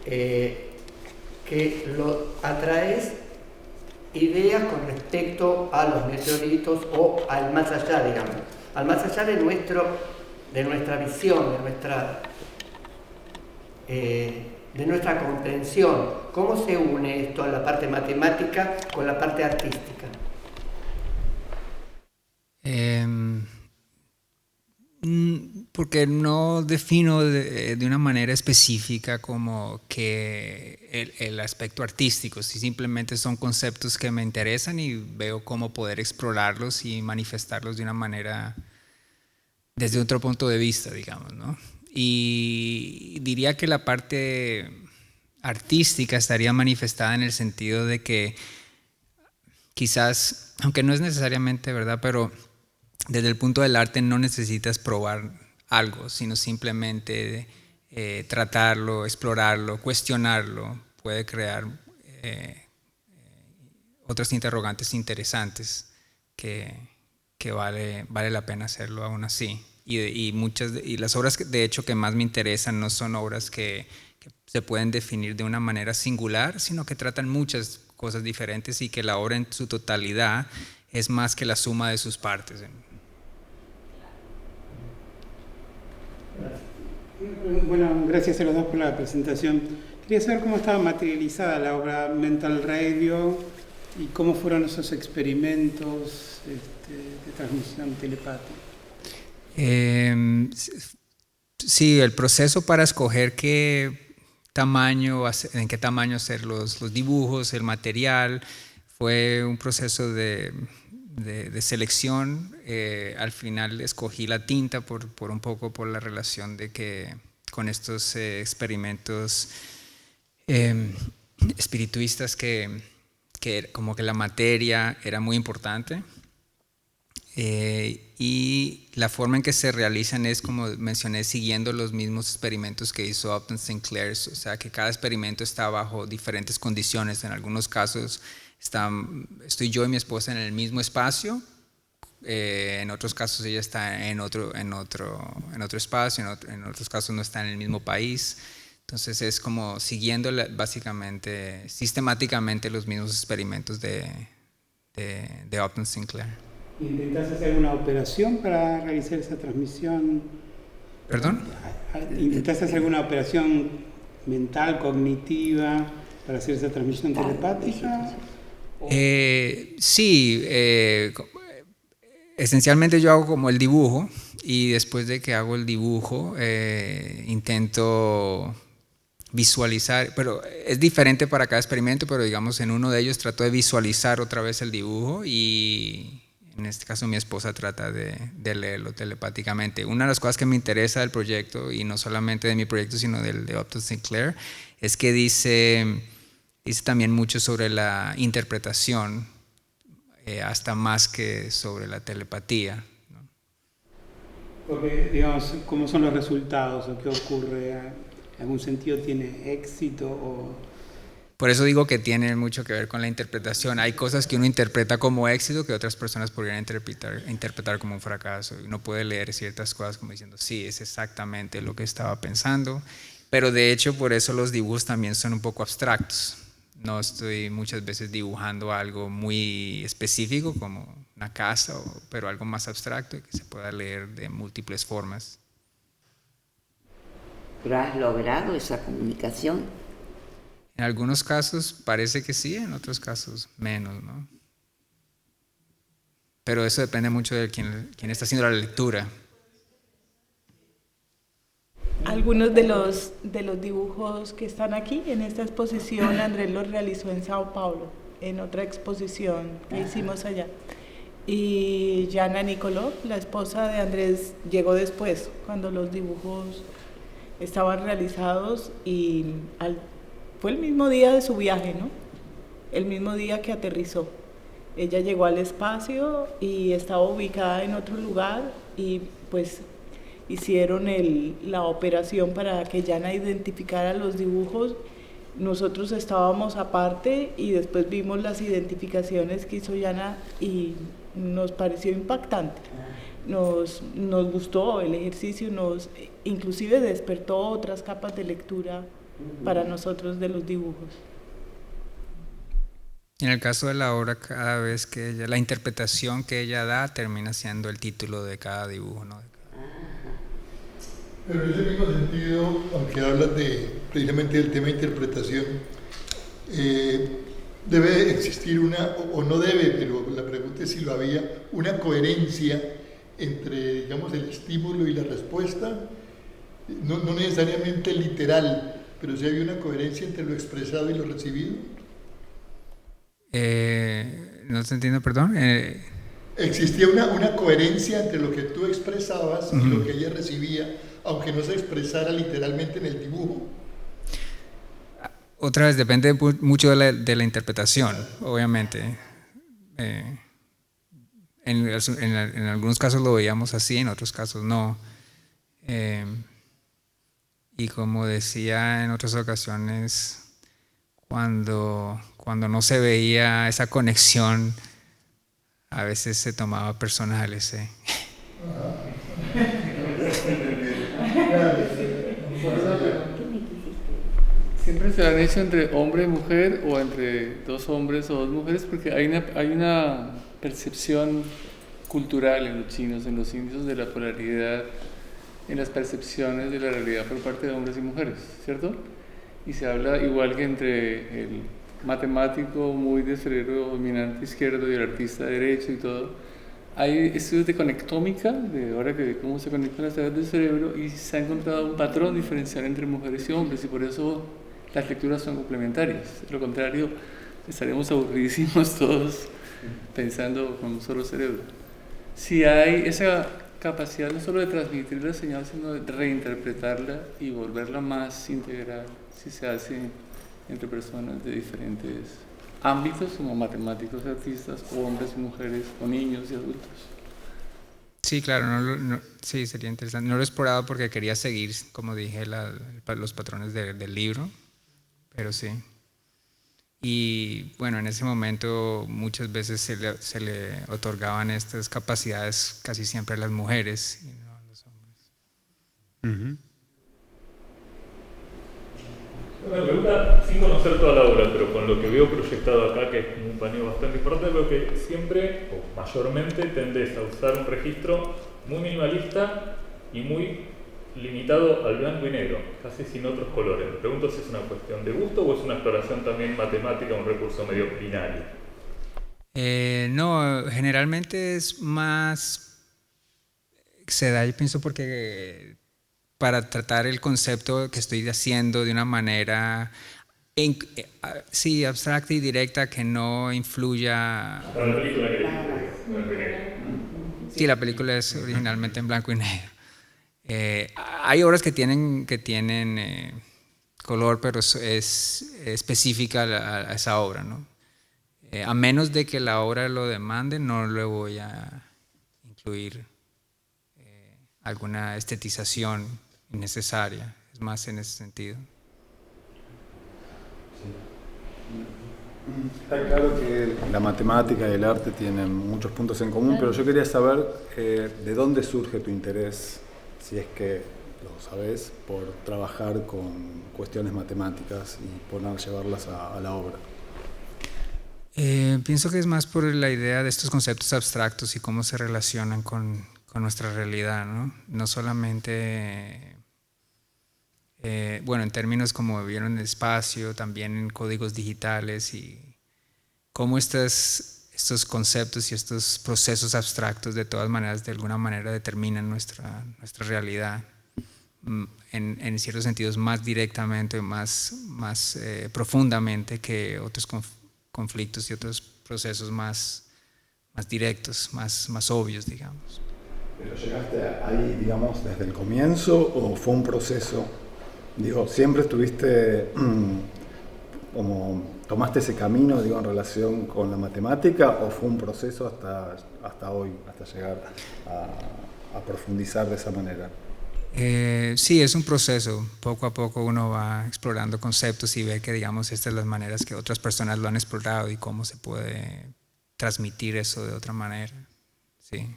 que lo atraes ideas con respecto a los meteoritos o al más allá, digamos, al más allá de nuestra visión, de nuestra comprensión. ¿Cómo se une esto a la parte matemática con la parte artística? Porque no defino de una manera específica como que el aspecto artístico, si simplemente son conceptos que me interesan y veo cómo poder explorarlos y manifestarlos de una manera, desde otro punto de vista, digamos, ¿no? Y diría que la parte artística estaría manifestada en el sentido de que quizás, aunque no es necesariamente verdad, pero desde el punto del arte no necesitas probar algo, sino simplemente tratarlo, explorarlo, cuestionarlo, puede crear otras interrogantes interesantes que vale la pena hacerlo aún así. Y las obras de hecho que más me interesan no son obras que se pueden definir de una manera singular, sino que tratan muchas cosas diferentes y que la obra en su totalidad es más que la suma de sus partes. Bueno, gracias a los dos por la presentación. Quería saber cómo estaba materializada la obra Mental Radio y cómo fueron esos experimentos de transmisión telepática. Sí, el proceso para escoger en qué tamaño hacer los dibujos, el material, fue un proceso de selección. Al final escogí la tinta por un poco por la relación con estos experimentos espirituistas que como que la materia era muy importante. Y la forma en que se realizan es, como mencioné, siguiendo los mismos experimentos que hizo Upton Sinclair, o sea que cada experimento está bajo diferentes condiciones. En algunos casos estoy yo y mi esposa en el mismo espacio, en otros casos ella está en otro espacio, en otros casos no está en el mismo país. Entonces es como siguiendo básicamente, sistemáticamente los mismos experimentos de Upton Sinclair. ¿Intentaste hacer alguna operación para realizar esa transmisión? ¿Perdón? ¿Intentaste hacer alguna operación mental, cognitiva, para hacer esa transmisión telepática? Sí, esencialmente yo hago como el dibujo y después de que hago el dibujo intento visualizar, pero es diferente para cada experimento, pero digamos en uno de ellos trato de visualizar otra vez el dibujo y en este caso mi esposa trata de leerlo telepáticamente. Una de las cosas que me interesa del proyecto, y no solamente de mi proyecto sino del de Upton Sinclair, es que dice también mucho sobre la interpretación, hasta más que sobre la telepatía, ¿no? Porque, digamos, ¿cómo son los resultados o qué ocurre? ¿En algún sentido tiene éxito o...? Por eso digo que tiene mucho que ver con la interpretación. Hay cosas que uno interpreta como éxito que otras personas podrían interpretar como un fracaso. Uno puede leer ciertas cosas como diciendo, sí, es exactamente lo que estaba pensando. Pero de hecho, por eso los dibujos también son un poco abstractos. No estoy muchas veces dibujando algo muy específico como una casa, pero algo más abstracto y que se pueda leer de múltiples formas. ¿Pero has logrado esa comunicación? En algunos casos parece que sí, en otros casos menos, ¿no? Pero eso depende mucho de quien está haciendo la lectura. Algunos de los dibujos que están aquí en esta exposición, Andrés los realizó en Sao Paulo, en otra exposición que hicimos allá. Y Jana Nicoló, la esposa de Andrés, llegó después, cuando los dibujos estaban realizados y fue el mismo día de su viaje, ¿no? El mismo día que aterrizó. Ella llegó al espacio y estaba ubicada en otro lugar y pues hicieron la operación para que Jana identificara los dibujos. Nosotros estábamos aparte y después vimos las identificaciones que hizo Jana y nos pareció impactante. Nos gustó el ejercicio, inclusive despertó otras capas de lectura para nosotros de los dibujos. En el caso de la obra, cada vez que la interpretación que ella da termina siendo el título de cada dibujo, ¿no? Pero en ese mismo sentido, aunque hablas precisamente del tema de interpretación, debe existir o no debe, pero la pregunta es si lo había, una coherencia entre, digamos, el estímulo y la respuesta, no necesariamente literal, pero si había una coherencia entre lo expresado y lo recibido. No te entiendo, perdón. Existía una coherencia entre lo que tú expresabas y lo que ella recibía, aunque no se expresara literalmente en el dibujo. Otra vez, depende mucho de la interpretación, obviamente. En algunos casos lo veíamos así, en otros casos no. Y como decía en otras ocasiones, cuando no se veía esa conexión, a veces se tomaba personales. ¿Siempre se han hecho entre hombre y mujer o entre dos hombres o dos mujeres? Porque hay una percepción cultural en los chinos, en los indios, de la polaridad en las percepciones de la realidad por parte de hombres y mujeres, ¿cierto? Y se habla igual que entre el matemático muy de cerebro dominante izquierdo y el artista derecho y todo. Hay estudios de conectómica, de ahora que cómo se conectan las áreas del cerebro, y se ha encontrado un patrón diferencial entre mujeres y hombres, y por eso las lecturas son complementarias. De lo contrario, estaríamos aburridísimos todos pensando con un solo cerebro. Si hay esa capacidad no solo de transmitir la señal, sino de reinterpretarla y volverla más integral, si se hace entre personas de diferentes ámbitos, como matemáticos, artistas, o hombres y mujeres, o niños y adultos. Sí, claro, sí, sería interesante. No lo he explorado porque quería seguir, como dije, los patrones del libro, pero sí. Y bueno, en ese momento muchas veces se le otorgaban estas capacidades casi siempre a las mujeres y no a los hombres. Una pregunta sin conocer toda la obra, pero con lo que veo proyectado acá, que es un paneo bastante importante, veo que siempre, o mayormente, tendés a usar un registro muy minimalista y muy limitado al blanco y negro, casi sin otros colores. Me pregunto si es una cuestión de gusto o es una exploración también matemática, un recurso medio binario. No, generalmente es más, se da, yo pienso, porque para tratar el concepto que estoy haciendo de una manera sí, abstracta y directa, que no influya. La película que Sí, la película es originalmente en blanco y negro. Hay obras que tienen color, pero es específica a esa obra, ¿no? A menos de que la obra lo demande, no le voy a incluir alguna estetización innecesaria. Es más en ese sentido. Está claro que la matemática y el arte tienen muchos puntos en común, pero yo quería saber de dónde surge tu interés, si es que lo sabes, por trabajar con cuestiones matemáticas y llevarlas a la obra. Pienso que es más por la idea de estos conceptos abstractos y cómo se relacionan con nuestra realidad, ¿no? No solamente, bueno, en términos como vieron el espacio, también en códigos digitales, y cómo estos conceptos y estos procesos abstractos de todas maneras, de alguna manera, determinan nuestra realidad en ciertos sentidos más directamente, más profundamente que otros conflictos y otros procesos más directos, más obvios, digamos. ¿Pero llegaste ahí, digamos, desde el comienzo o fue un proceso? Digo, ¿siempre estuviste como tomaste ese camino, digo, en relación con la matemática, o fue un proceso hasta hoy, hasta llegar a profundizar de esa manera? Sí, es un proceso. Poco a poco uno va explorando conceptos y ve que, digamos, estas son las maneras que otras personas lo han explorado y cómo se puede transmitir eso de otra manera. Sí.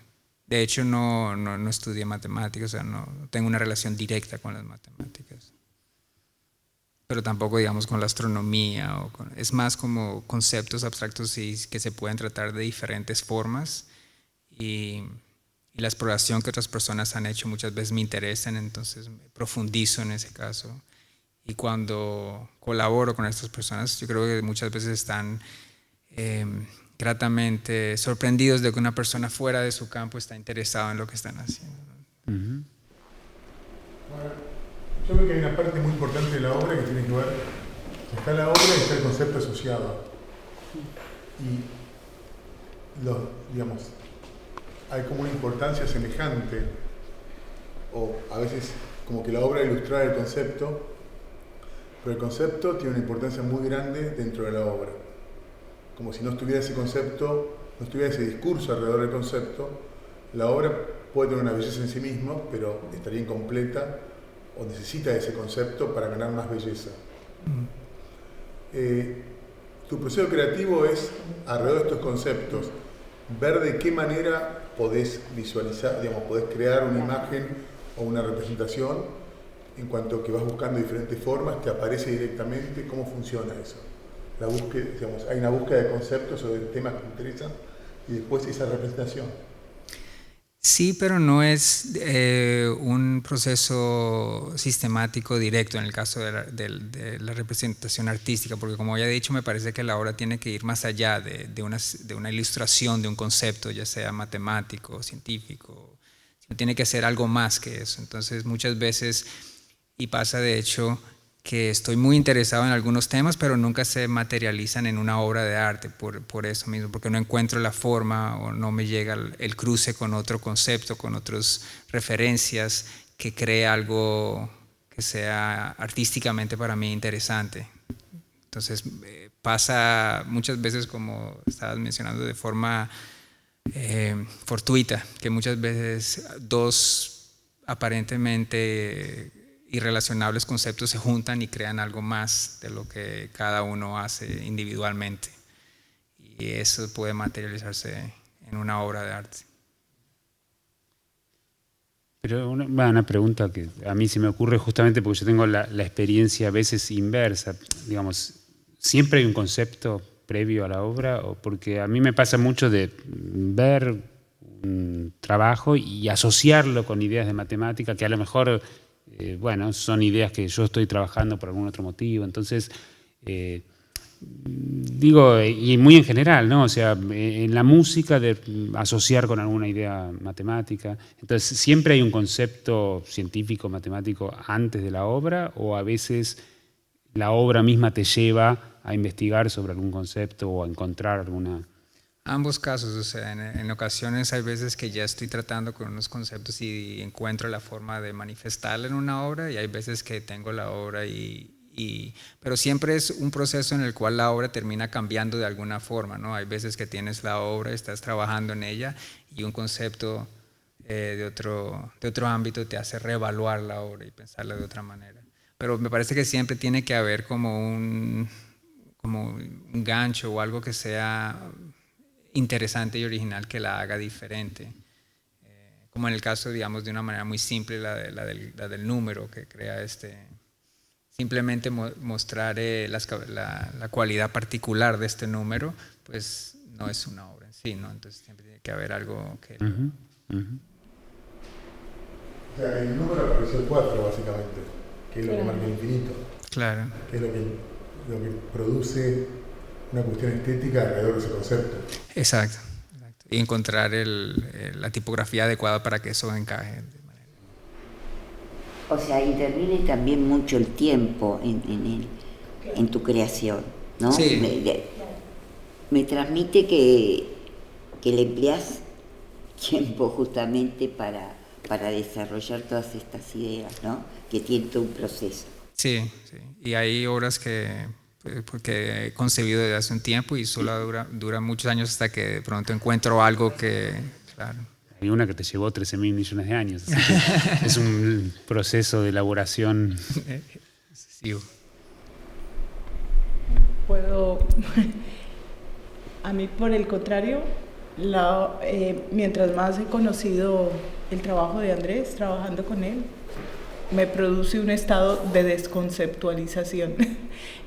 De hecho, no estudié matemáticas, o sea, no tengo una relación directa con las matemáticas. pero tampoco digamos con la astronomía, es más como conceptos abstractos que se pueden tratar de diferentes formas, y la exploración que otras personas han hecho muchas veces me interesan, entonces me profundizo en ese caso. Y cuando colaboro con estas personas, yo creo que muchas veces están gratamente sorprendidos de que una persona fuera de su campo está interesada en lo que están haciendo. Bueno, yo creo que hay una parte muy importante de la obra que tiene que ver, está la obra y está el concepto asociado. Y digamos, hay como una importancia semejante, o a veces como que la obra ilustra el concepto, pero el concepto tiene una importancia muy grande dentro de la obra. Como si no estuviera ese concepto, no estuviera ese discurso alrededor del concepto, la obra puede tener una belleza en sí misma, pero estaría incompleta o necesita ese concepto para ganar más belleza. Tu proceso creativo es alrededor de estos conceptos, ver de qué manera podés visualizar, digamos, podés crear una imagen o una representación, en cuanto que vas buscando diferentes formas, te aparece directamente cómo funciona eso. La búsqueda, digamos, hay una búsqueda de conceptos sobre temas que te interesan y después esa representación. Sí, pero no es un proceso sistemático directo en el caso de la representación artística, porque como ya he dicho, me parece que la obra tiene que ir más allá de una ilustración de un concepto, ya sea matemático, científico, sino tiene que ser algo más que eso. Entonces muchas veces, y pasa de hecho, que estoy muy interesado en algunos temas, pero nunca se materializan en una obra de arte por eso mismo, porque no encuentro la forma o no me llega el cruce con otro concepto, con otras referencias que cree algo que sea artísticamente para mí interesante. Entonces pasa muchas veces, como estabas mencionando, de forma fortuita, que muchas veces dos aparentemente irrelacionables conceptos se juntan y crean algo más de lo que cada uno hace individualmente, y eso puede materializarse en una obra de arte. Pero una pregunta que a mí se me ocurre justamente porque yo tengo la experiencia a veces inversa, digamos, ¿siempre hay un concepto previo a la obra? O porque a mí me pasa mucho de ver un trabajo y asociarlo con ideas de matemática que a lo mejor bueno, son ideas que yo estoy trabajando por algún otro motivo, entonces digo, y muy en general, ¿no? O sea, en la música de asociar con alguna idea matemática, entonces siempre hay un concepto científico, matemático antes de la obra, o a veces la obra misma te lleva a investigar sobre algún concepto o a encontrar alguna... Ambos casos, o sea, en ocasiones hay veces que ya estoy tratando con unos conceptos y encuentro la forma de manifestarla en una obra, y hay veces que tengo la obra pero siempre es un proceso en el cual la obra termina cambiando de alguna forma, ¿no? Hay veces que tienes la obra, estás trabajando en ella y un concepto de otro ámbito te hace reevaluar la obra y pensarla de otra manera. Pero me parece que siempre tiene que haber como un gancho o algo que sea interesante y original que la haga diferente, como en el caso, digamos, de una manera muy simple, la del número que crea simplemente mostrar la cualidad particular de este número, pues no es una obra en sí, ¿no? Entonces siempre tiene que haber algo que... O sea, el número apareció 4 básicamente, que es lo que marca el infinito. Claro. Que es lo que produce una cuestión estética alrededor de ese concepto. Exacto. Y encontrar la tipografía adecuada para que eso encaje. O sea, interviene también mucho el tiempo en tu creación, ¿no? Sí. Me transmite que le empleas tiempo justamente para desarrollar todas estas ideas, ¿no? Que tiene todo un proceso. Sí. Y hay obras porque he concebido desde hace un tiempo y solo dura muchos años hasta que de pronto encuentro algo que, claro. Hay una que te llevó 13.000 millones de años, así que es un proceso de elaboración. Sí. Puedo, a mí por el contrario, mientras más he conocido el trabajo de Andrés, trabajando con él, me produce un estado de desconceptualización.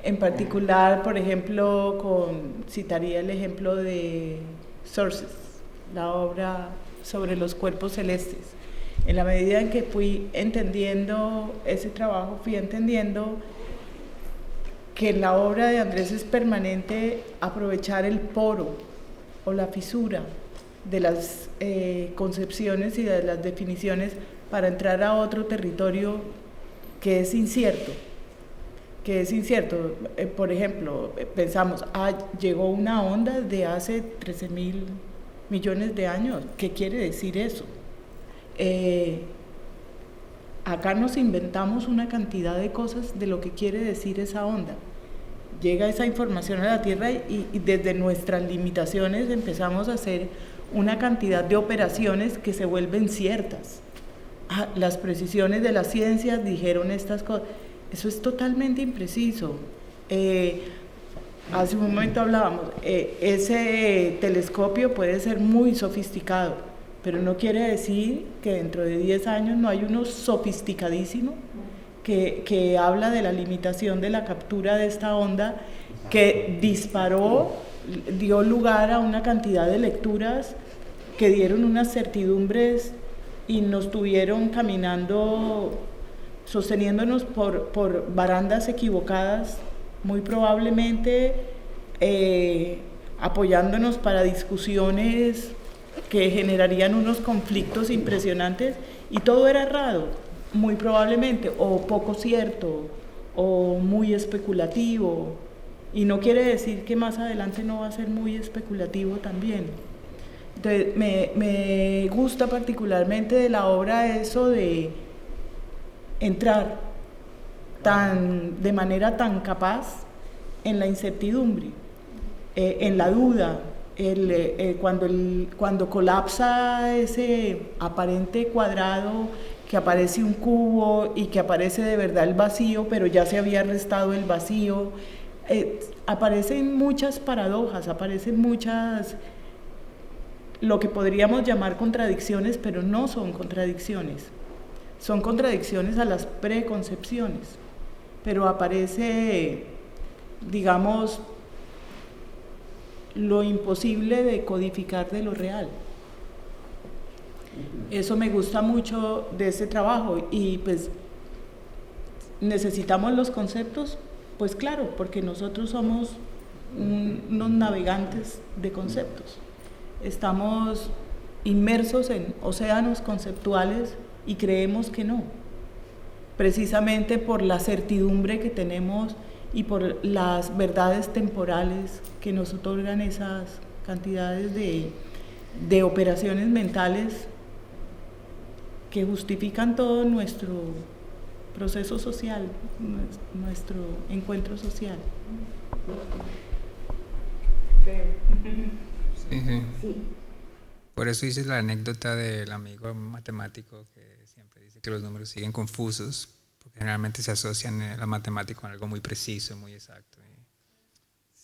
En particular, por ejemplo, citaría el ejemplo de Sources, la obra sobre los cuerpos celestes. En la medida en que fui entendiendo ese trabajo, fui entendiendo que en la obra de Andrés es permanente aprovechar el poro o la fisura de las concepciones y de las definiciones para entrar a otro territorio que es incierto. Por ejemplo, pensamos, llegó una onda de hace 13.000 millones de años. ¿Qué quiere decir eso? Acá nos inventamos una cantidad de cosas de lo que quiere decir esa onda. Llega esa información a la Tierra y desde nuestras limitaciones empezamos a hacer una cantidad de operaciones que se vuelven ciertas. Las precisiones de las ciencias dijeron estas cosas. Eso es totalmente impreciso. Hace un momento hablábamos, ese telescopio puede ser muy sofisticado, pero no quiere decir que dentro de 10 años no hay uno sofisticadísimo que habla de la limitación de la captura de esta onda, que dio lugar a una cantidad de lecturas que dieron unas certidumbres y nos tuvieron caminando, sosteniéndonos por barandas equivocadas, muy probablemente apoyándonos para discusiones que generarían unos conflictos impresionantes, y todo era errado, muy probablemente, o poco cierto, o muy especulativo, y no quiere decir que más adelante no va a ser muy especulativo también. Entonces, me gusta particularmente de la obra eso de entrar de manera tan capaz en la incertidumbre, en la duda, cuando colapsa ese aparente cuadrado, que aparece un cubo y que aparece de verdad el vacío, pero ya se había restado el vacío. Aparecen muchas paradojas, aparecen muchas, lo que podríamos llamar contradicciones, pero no son contradicciones. Son contradicciones a las preconcepciones, pero aparece, digamos, lo imposible de codificar de lo real. Eso me gusta mucho de este trabajo, y pues necesitamos los conceptos, pues claro, porque nosotros somos unos navegantes de conceptos. Estamos inmersos en océanos conceptuales y creemos que no, precisamente por la certidumbre que tenemos y por las verdades temporales que nos otorgan esas cantidades de operaciones mentales que justifican todo nuestro proceso social, nuestro encuentro social. Sí. Por eso hice la anécdota del amigo matemático que siempre dice que los números siguen confusos, porque generalmente se asocian la matemática con algo muy preciso, muy exacto.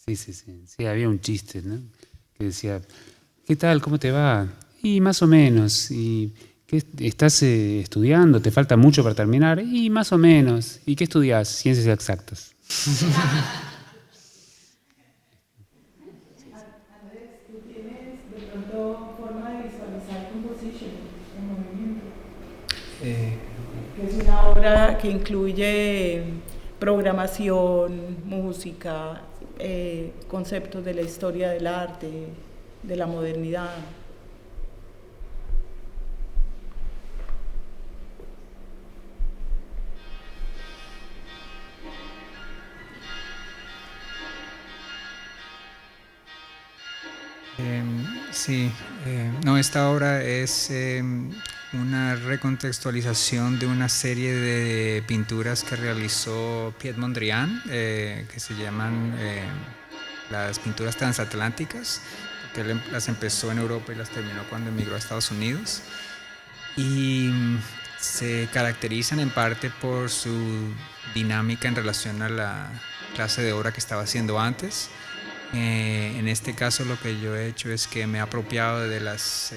Sí, había un chiste, ¿no? Que decía, ¿qué tal? ¿Cómo te va? Y más o menos. ¿Y qué estás estudiando? ¿Te falta mucho para terminar? Y más o menos. ¿Y qué estudias? Ciencias exactas. Que es una obra que incluye programación, música, conceptos de la historia del arte, de la modernidad. Esta obra es una recontextualización de una serie de pinturas que realizó Piet Mondrian, que se llaman las pinturas transatlánticas, que él las empezó en Europa y las terminó cuando emigró a Estados Unidos, y se caracterizan en parte por su dinámica en relación a la clase de obra que estaba haciendo antes. En este caso lo que yo he hecho es que me he apropiado de las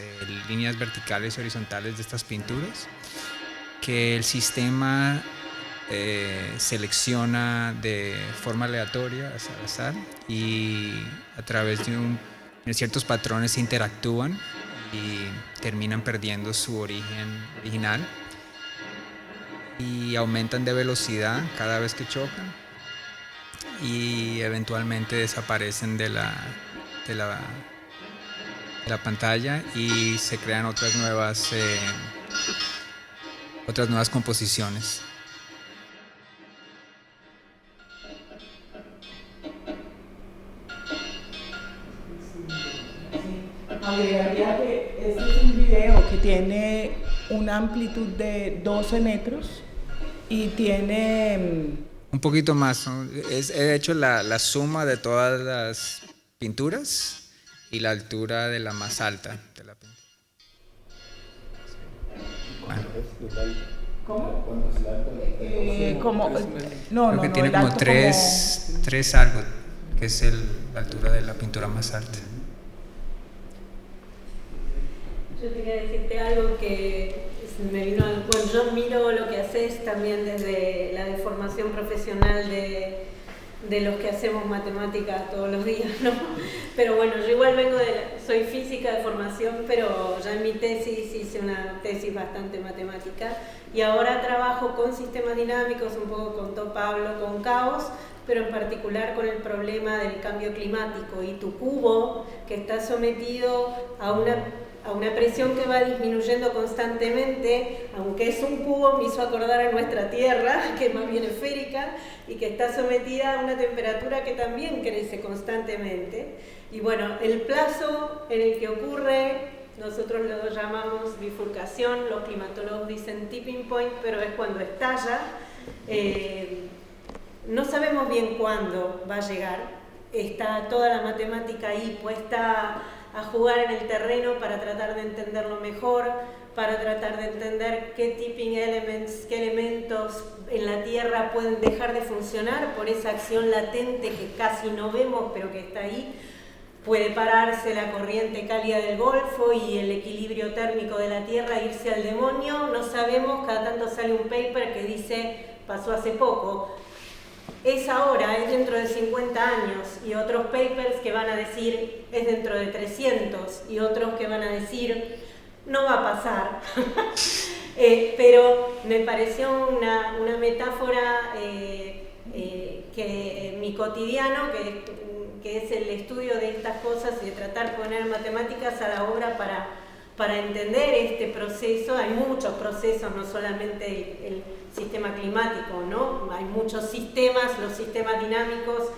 líneas verticales y horizontales de estas pinturas, que el sistema selecciona de forma aleatoria, al azar, y a través de ciertos patrones se interactúan y terminan perdiendo su origen original y aumentan de velocidad cada vez que chocan y eventualmente desaparecen de la pantalla y se crean otras nuevas composiciones. Agregaría que este es un video que tiene una amplitud de 12 metros y tiene... Un poquito más, ¿no? He hecho la suma de todas las pinturas y la altura de la más alta de la pintura. Bueno. ¿Cómo? Creo que tiene como tres algo, que es la altura de la pintura más alta. Yo quería decirte algo que me vino al cuento. Yo miro lo que haces también desde la deformación profesional de los que hacemos matemáticas todos los días, ¿no? Pero bueno, yo igual soy física de formación, pero ya en mi tesis hice una tesis bastante matemática y ahora trabajo con sistemas dinámicos, un poco contó Pablo, con caos, pero en particular con el problema del cambio climático y tu cubo que está sometido a una presión que va disminuyendo constantemente, aunque es un cubo, me hizo acordar a nuestra Tierra, que es más bien esférica, y que está sometida a una temperatura que también crece constantemente. Y bueno, el plazo en el que ocurre, nosotros lo llamamos bifurcación, los climatólogos dicen tipping point, pero es cuando estalla. No sabemos bien cuándo va a llegar, está toda la matemática ahí puesta a jugar en el terreno para tratar de entenderlo mejor, para tratar de entender qué tipping elements, qué elementos en la Tierra pueden dejar de funcionar por esa acción latente que casi no vemos pero que está ahí. Puede pararse la corriente cálida del Golfo y el equilibrio térmico de la Tierra irse al demonio, no sabemos, cada tanto sale un paper que dice pasó hace poco. Es ahora, es dentro de 50 años, y otros papers que van a decir es dentro de 300, y otros que van a decir no va a pasar. Pero me pareció una metáfora que mi cotidiano, que es el estudio de estas cosas y de tratar de poner matemáticas a la obra para entender este proceso. Hay muchos procesos, no solamente el sistema climático, ¿no? Hay muchos sistemas, los sistemas dinámicos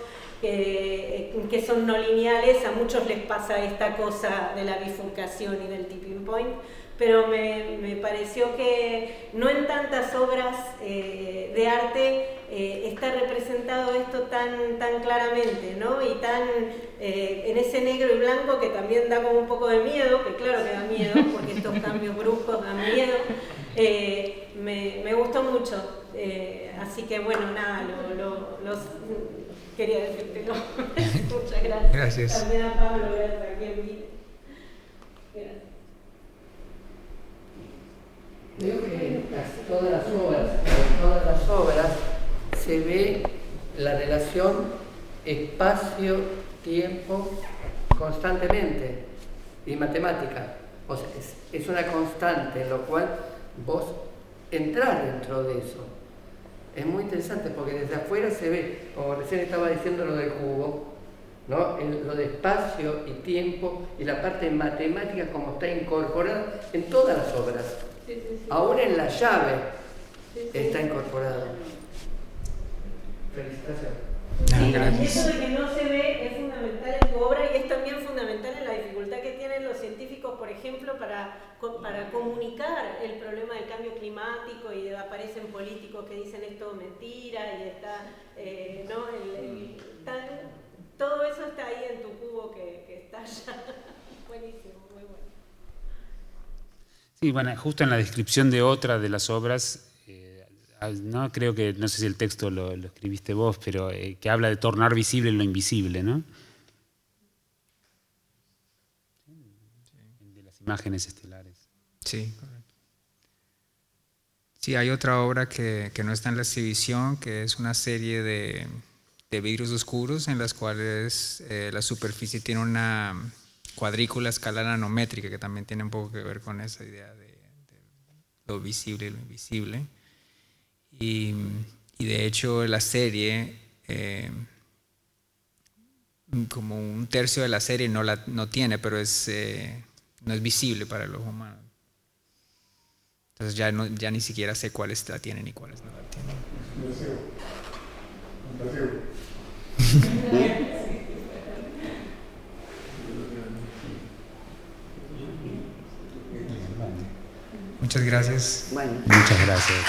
que son no lineales, a muchos les pasa esta cosa de la bifurcación y del tipping point, pero me pareció que no en tantas obras de arte está representado esto tan claramente, ¿no? Y tan en ese negro y blanco que también da como un poco de miedo, que claro que da miedo, porque estos cambios bruscos dan miedo. Me gustó mucho, así que bueno, nada, quería decírtelo. Muchas gracias. Gracias. También a Pablo, gracias a quien vi. Gracias. Creo que en todas las obras se ve la relación espacio-tiempo constantemente y matemática. O sea, es una constante en lo cual vos entrás dentro de eso. Es muy interesante porque desde afuera se ve, como recién estaba diciendo lo del cubo, ¿no? Lo de espacio y tiempo y la parte matemática como está incorporada en todas las obras. Sí, sí, sí. Aún en la llave está Sí. incorporado. Felicitaciones. Y eso de que no se ve es fundamental en tu obra y es también fundamental en la dificultad que tienen los científicos, por ejemplo, para comunicar el problema del cambio climático y aparecen políticos que dicen es todo mentira y está, ¿no? Todo eso está ahí en tu cubo que está allá. Buenísimo, muy bueno. Sí, bueno, justo en la descripción de otra de las obras, no creo que, no sé si el texto lo escribiste vos, pero que habla de tornar visible lo invisible, ¿no? De las imágenes estelares. Sí, correcto. Sí, hay otra obra que no está en la exhibición, que es una serie de vidrios oscuros en las cuales la superficie tiene una cuadrícula a escala nanométrica, que también tiene un poco que ver con esa idea de lo visible y lo invisible. Y de hecho la serie, como un tercio de la serie no tiene, pero no es visible para el ojo humano. Entonces ya ni siquiera sé cuáles la tienen y cuáles no la tienen. Muchas gracias. Bueno. Muchas gracias.